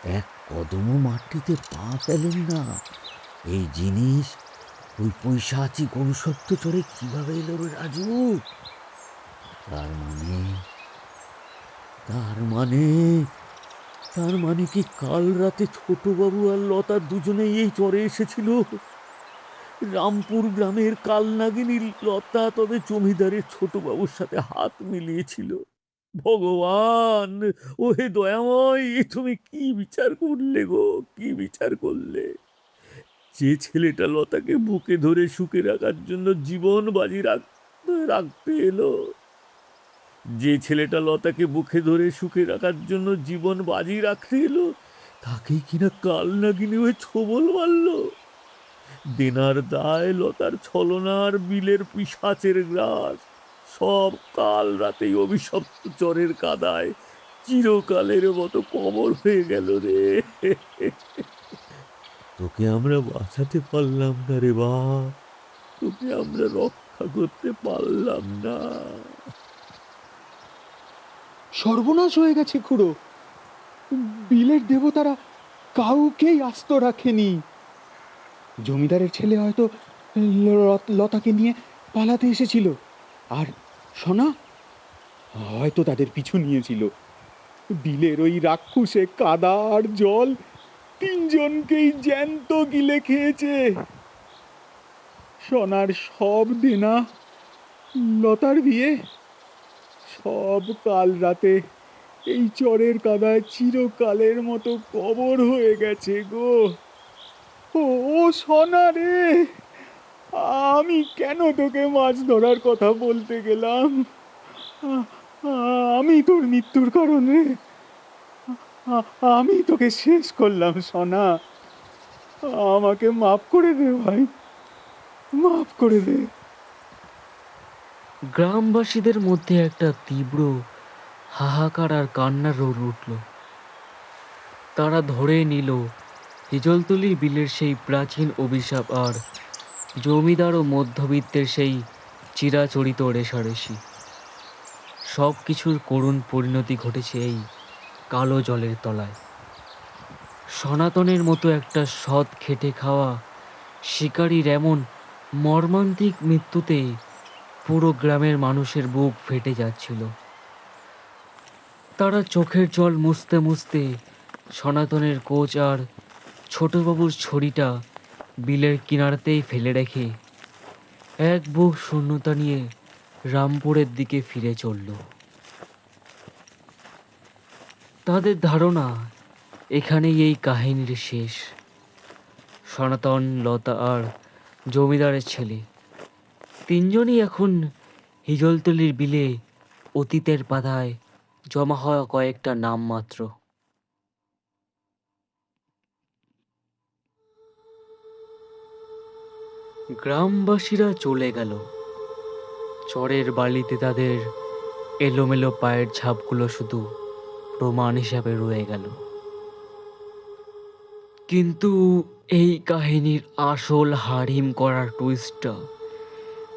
এক কদমও মাটিতে পা ফেলেন না। এই জিনিস ওই পৈশাচিক অনুশক্ত চড়ে কিভাবে এলো রে রাজু? তার মানে তার মানে তার মানে কি কাল রাতে ছোটবাবু আর লতা দুজনেই এই চরে এসেছিল? রামপুর গ্রামের কালনাগিনী লতা তবে জমিদারের ছোটবাবুর সাথে হাত মিলিয়েছিল। ভগবান, ও হে দয়াময়, এ তুমি কি বিচার করলে গো, কি বিচার করলে? যে ছেলেটা লতাকে বুকে ধরে সুখে রাখার জন্য জীবন বাজি রাখতে এলো, যে ছেলেটা লতাকে বুকে ধরে সুখে রাখার জন্য জীবন বাজি রাখতে এলো, তাকেই কিনা কালনাগিনী হয়ে ছোবল মারলো। দেনার দায়, লতার ছলনার, বিলের পিশাচের গ্রাস, সব কাল রাতেই অভিশপ্ত চরের কাদায় চিরকালের মতো কবর হয়ে গেল রে। তোকে আমরা বাঁচাতে পারলাম না রে বাপ, তোকে আমরা রক্ষা করতে পারলাম না। সর্বনাশ হয়ে গেছে খুড়ো। বিলের দেবতারা কাউকেই আস্ত রাখেনি। জমিদারের ছেলে হয়তো লতাকে নিয়ে পালাতে এসেছিল, আর সোনা হয়তো তাদের পিছু নিয়েছিল। বিলের ওই রাক্ষসে কাদা আর জল তিনজনকেই জ্যান্ত গিলে খেয়েছে। সোনার সব দেনা লতার বিয়ে সব কাল রাতে এই চরের কাদায় চিরকালের মতো কবর হয়ে গেছে গো। ও ও সোনা রে, আমি কেন তোকে মাছ ধরার কথা বলতে গেলাম? আ- আমি তোর মৃত্যুর কারণ রে। আমি তোকে শেষ করলাম সোনা। আমাকে মাফ করে দে ভাই, মাফ করে দে। গ্রামবাসীদের মধ্যে একটা তীব্র হাহাকার আর কান্নার রোল উঠল। তারা ধরে নিল হিজলতলির বিলের সেই প্রাচীন অভিশাপ আর জমিদার ও মধ্যবিত্তের সেই চিরাচরিত রেশারেশি। সব কিছুর করুণ পরিণতি ঘটেছে এই কালো জলের তলায়। সনাতনের মতো একটা সৎ খেটে খাওয়া শিকারীর এমন মর্মান্তিক মৃত্যুতে পুরো গ্রামের মানুষের বুক ফেটে যাচ্ছিল। তারা চোখের জল মুছতে মুছতে সনাতনের কোচ আর ছোটবাবুর ছড়িটা বিলের কিনারাতেই ফেলে রেখে এক বুক শূন্যতা নিয়ে রামপুরের দিকে ফিরে চলল। তাদের ধারণা এখানেই এই কাহিনীর শেষ। সনাতন, লতা আর জমিদারের ছেলে তিনজনই এখন হিজলতলির বিলে অতীতের পাতায় জমা হওয়া কয়েকটা নাম মাত্র। গ্রামবাসীরা চলে গেল। চরের বালিতে তাদের এলোমেলো পায়ের ছাপগুলো শুধু প্রমাণ হিসাবে রয়ে গেল। কিন্তু এই কাহিনীর আসল হাড়হিম করার টুইস্টটা,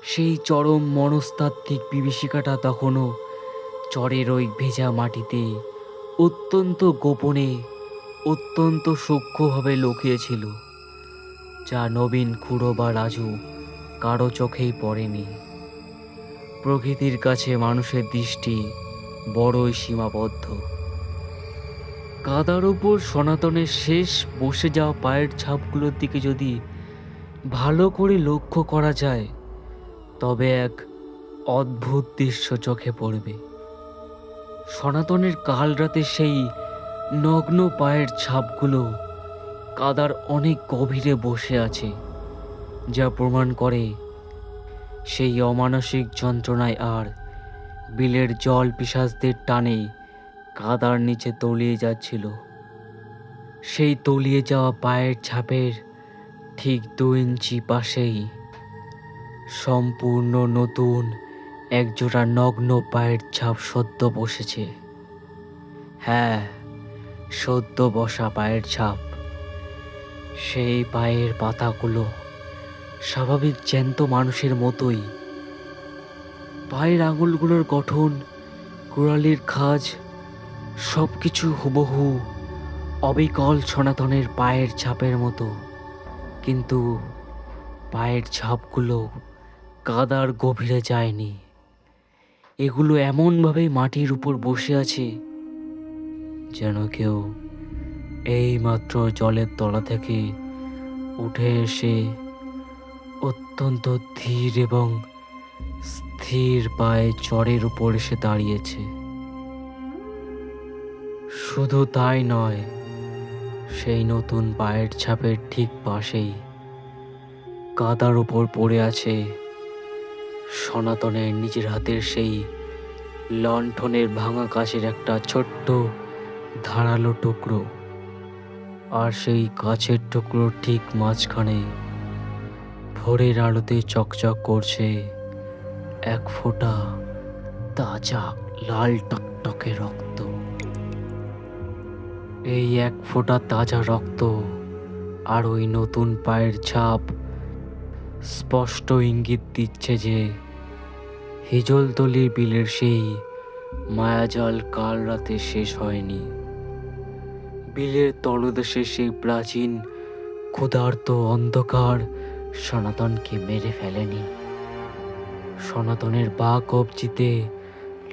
সেই চরম মনস্তাত্ত্বিক বিভীষিকাটা তখনও চরের ওই ভেজা মাটিতে অত্যন্ত গোপনে, অত্যন্ত সূক্ষ্মভাবে লুকিয়েছিল, যা নবীন, খুড়ো বা রাজু কারো চোখেই পড়েনি। প্রকৃতির কাছে মানুষের দৃষ্টি বড়ই সীমাবদ্ধ। কাদার উপর সনাতনের শেষ বসে যাওয়া পায়ের ছাপগুলোর দিকে যদি ভালো করে লক্ষ্য করা যায়, তবে এক অদ্ভুত দৃশ্য চোখে পড়বে। সনাতনের কাল রাতে সেই নগ্ন পায়ের ছাপগুলো কাদার অনেক গভীরে বসে আছে, যা প্রমাণ করে সেই অমানসিক যন্ত্রণায় আর বিলের জল পিশাচদের টানে কাদার নিচে তলিয়ে যাচ্ছিল। সেই তলিয়ে যাওয়া পায়ের ছাপের ঠিক 2 ইঞ্চি পাশেই সম্পূর্ণ নতুন একজোড়া নগ্ন পায়ের ছাপ সদ্য বসেছে। হ্যাঁ, সদ্য বসা পায়ের ছাপ। সেই পায়ের পাতাগুলো স্বাভাবিক জ্যান্ত মানুষের মতোই। পায়ের আঙুলগুলোর গঠন, গোড়ালির খাঁজ, সব কিছু হুবহু অবিকল সনাতনের পায়ের ছাপের মতো। কিন্তু পায়ের ছাপগুলো কাদার গভীরে যায়নি। এগুলো এমনভাবে মাটির উপর বসে আছে যেন কেউ এইমাত্র জলের তলা থেকে উঠে এসে অত্যন্ত ধীর এবং স্থির পায়ে চরের উপর এসে দাঁড়িয়েছে। শুধু তাই নয়, সেই নতুন পায়ের ছাপের ঠিক পাশেই কাদার উপর পড়ে আছে সনাতনের নিজের হাতের সেই লণ্ঠনের ভাঙা কাচের একটা ছোট্ট ধারালো টুকরো। আর সেই কাচের টুকরোর ঠিক মাঝখানে ভোরের আলোতে চকচক করছে এক ফোঁটা তাজা লাল টকটকে রক্ত। এই এক ফোঁটা তাজা রক্ত আর ওই নতুন পায়ের ছাপ স্পষ্ট ইঙ্গিত দিচ্ছে যে হিজলতলির বিলের সেই মায়াজাল কাল রাতে শেষ হয়নি। বিলের তলদেশে সেই প্রাচীন ক্ষুধার্ত অন্ধকার সনাতনকে মেরে ফেলেনি। সনাতনের বা কবজিতে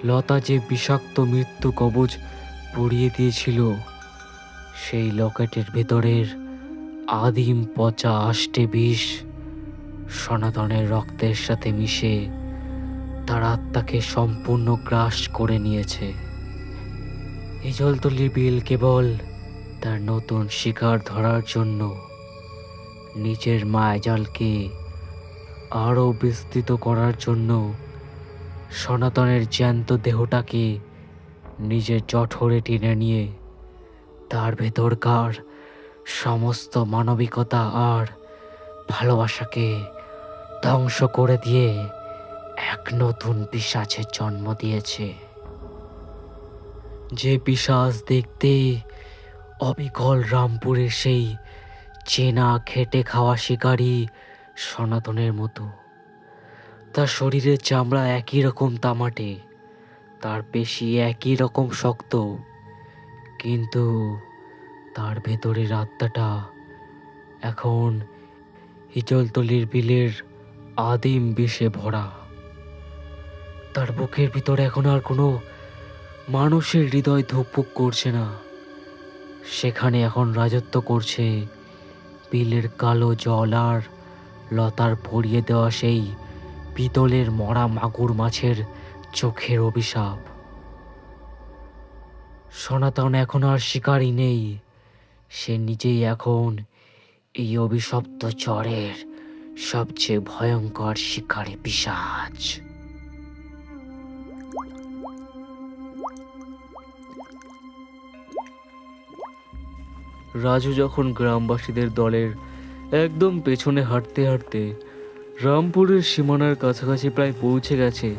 লতা যে বিষাক্ত মৃত্যু কবচ পরিয়ে দিয়েছিল, সেই লকেটের ভেতরের আদিম পচা আষ্টে বিষ সনাতনের রক্তের সাথে মিশে তার আত্মাকে সম্পূর্ণ গ্রাস করে নিয়েছে। হিজলতলির বিল কেবল তার নতুন শিকার ধরার জন্য নিজের মায়াজালকে আরও বিস্তৃত করার জন্য সনাতনের জ্যান্ত দেহটাকে নিজের জঠরে টেনে নিয়ে তার ভেতরকার সমস্ত মানবিকতা আর ভালোবাসাকে ধ্বংস করে দিয়ে এক নতুন পিশাচের জন্ম দিয়েছে। যে পিশাচ দেখতে অবিকল রামপুরের সেই চেনা খেটে খাওয়া শিকারী সনাতনের মতো। তার শরীরের চামড়া একই রকম তামাটে, তার পেশি একই রকম শক্ত, কিন্তু তার ভেতরের আত্মাটা এখন হিজলতলির বিলের আদিম বিষে ভরা। তার বুকের ভিতরে এখন আর কোনো মানুষের হৃদয় ধুকপুক করছে না। সেখানে এখন রাজত্ব করছে বিলের কালো জল আর লতার ভরিয়ে দেওয়া সেই পিতলের মরা মাগুর মাছের চোখের অভিশাপ। সনাতন এখন আর শিকারী নেই, সে নিজেই এখন এই অভিশপ্ত চরের সবচেয়ে ভয়ঙ্কর শিকারী পিশাচ। রাজু যখন গ্রামবাসীদের দলের একদম পেছনে হাঁটতে হাঁটতে রামপুরের সীমানার কাছাকাছি প্রায় পৌঁছে গেছে,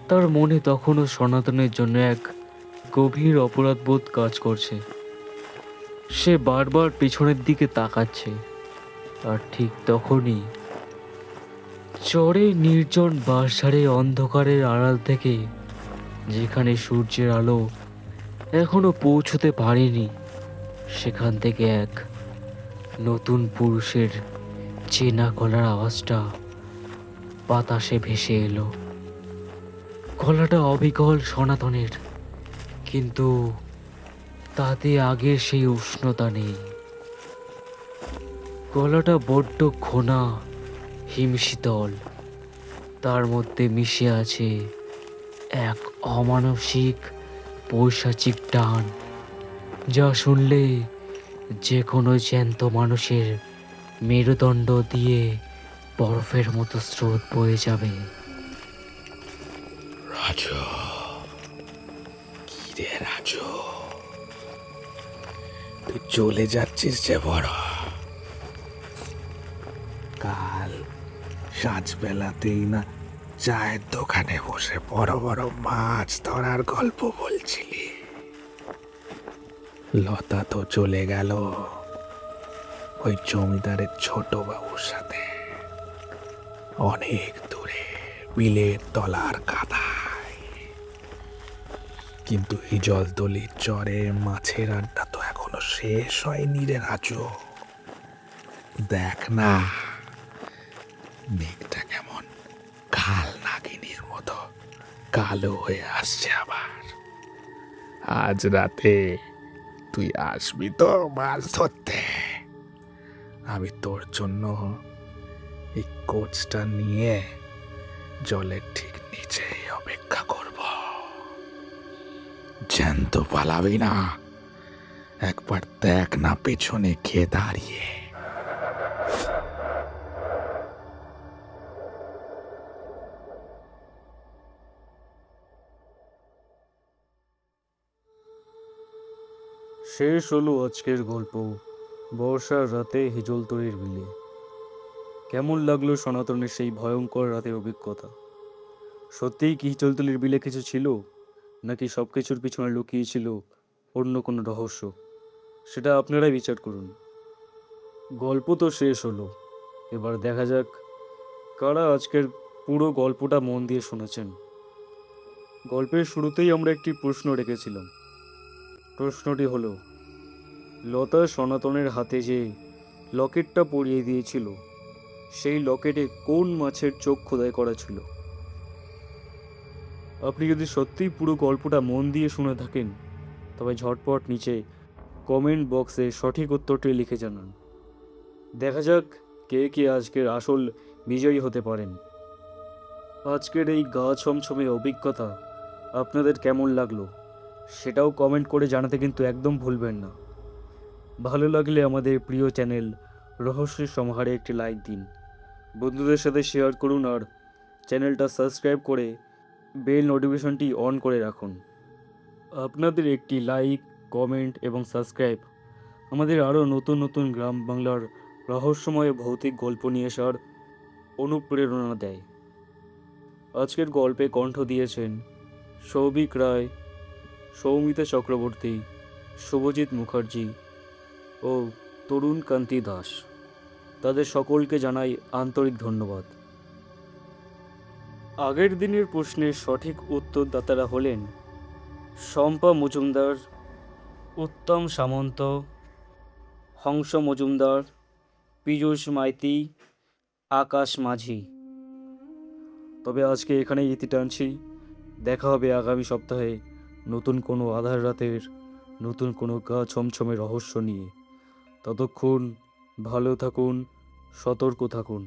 তার মনে তখনও সনাতনের জন্য এক গভীর অপরাধবোধ কাজ করছে। সে বারবার পিছনের দিকে তাকাচ্ছে, আর ঠিক তখনই চরে নির্জন বাঁশঝাড়ে অন্ধকারের আড়াল থেকে, যেখানে সূর্যের আলো এখনো পৌঁছতে পারেনি, সেখান থেকে এক নতুন পুরুষের চেনা গলার আওয়াজটা বাতাসে ভেসে এলো। গলাটা অবিকল সনাতনের, কিন্তু তাতে আগের সেই উষ্ণতা নেই। গলাটা বড্ড ঘোনা, হিমশীতল, তার মধ্যে মিশে আছে এক অমানসিক পৈশাচিক টান, যা শুনলে যে কোনো জ্যান্ত মানুষের মেরুদণ্ড দিয়ে বরফের মতো স্রোত বয়ে যাবে। রাজু, কি রে রাজু, তুই চলে যাচ্ছিস যে বড়? কাল সাজবেলাতেই না চায়ের দোকানে বসে বড় বড় মাছ ধরার গল্প বলছিলি। লতা তো চলে গেল ওই জমিদারের ছোট বাবুর সাথে, অনেক দূরে বিলের তলার কাদায়। কিন্তু হিজলতলির চরে মাছের আড্ডা তো এখনো শেষ হয়নি রে রাজু। দেখ না, মেঘটা কেমন কাল নাগিনীর মতো কালো হয়ে আসছে আবার। আজ রাতে তুই আসবি তো মাছ ধরতে? আমি তোর জন্য এই কোচটা নিয়ে জলের ঠিক নিচেই অপেক্ষা করব। জ্যান্ত পালাবি না, একবার দেখ না পেছনে খেয়ে দাঁড়িয়ে। শেষ হলো আজকের গল্প বর্ষার রাতে হিজলতলির বিলে। কেমন লাগলো সনাতনের সেই ভয়ঙ্কর রাতের অভিজ্ঞতা? সত্যিই কি হিজলতলির বিলে কিছু ছিল, নাকি সব কিছুর পিছনে লুকিয়ে ছিল অন্য কোনো রহস্য? সেটা আপনারাই বিচার করুন। গল্প তো শেষ হলো, এবার দেখা যাক কারা আজকের পুরো গল্পটা মন দিয়ে শুনেছেন। গল্পের শুরুতেই আমরা একটি প্রশ্ন রেখেছিলাম। প্রশ্নটি হলো, লতা সনাতনের হাতে যে লকেটটা পরিয়ে দিয়েছিল, সেই লকেটে কোন মাছের চোখ খোদাই করা ছিল? আপনি যদি সত্যিই পুরো গল্পটা মন দিয়ে শুনে থাকেন, তবে ঝটপট নিচে কমেন্ট বক্সে সঠিক উত্তরটি লিখে জানান। দেখা যাক কে কে আজকের আসল বিজয়ী হতে পারেন। আজকের এই গা ছমছমে অভিজ্ঞতা আপনাদের কেমন লাগলো সেটাও কমেন্ট করে জানাতে কিন্তু একদম ভুলবেন না। ভালো লাগলে আমাদের প্রিয় চ্যানেল রহস্যের সমাহারে একটি লাইক দিন, বন্ধুদের সাথে শেয়ার করুন আর চ্যানেলটা সাবস্ক্রাইব করে বেল নোটিফিকেশনটি অন করে রাখুন। আপনাদের একটি লাইক, কমেন্ট এবং সাবস্ক্রাইব আমাদের আরও নতুন নতুন গ্রাম বাংলার রহস্যময় ভৌতিক গল্প নিয়ে আসার অনুপ্রেরণা দেয়। আজকের গল্পে কণ্ঠ দিয়েছেন সৌভিক রায়, সৌমিতা চক্রবর্তী, শুভজিৎ মুখার্জি ও তরুণ কান্তি দাস। তাদের সকলকে জানাই আন্তরিক ধন্যবাদ। আগের দিনের প্রশ্নের সঠিক উত্তরদাতারা হলেন শম্পা মজুমদার, উত্তম সামন্ত, হংস মজুমদার, পীযূষ মাইতি, আকাশ মাঝি। তবে আজকে এখানেই ইতি টানছি। দেখা হবে আগামী সপ্তাহে নতুন কোনো আধার রাতের নতুন কোনো গা ছমছমে রহস্য নিয়ে। ততক্ষণ ভালো থাকুন, সতর্ক থাকুন।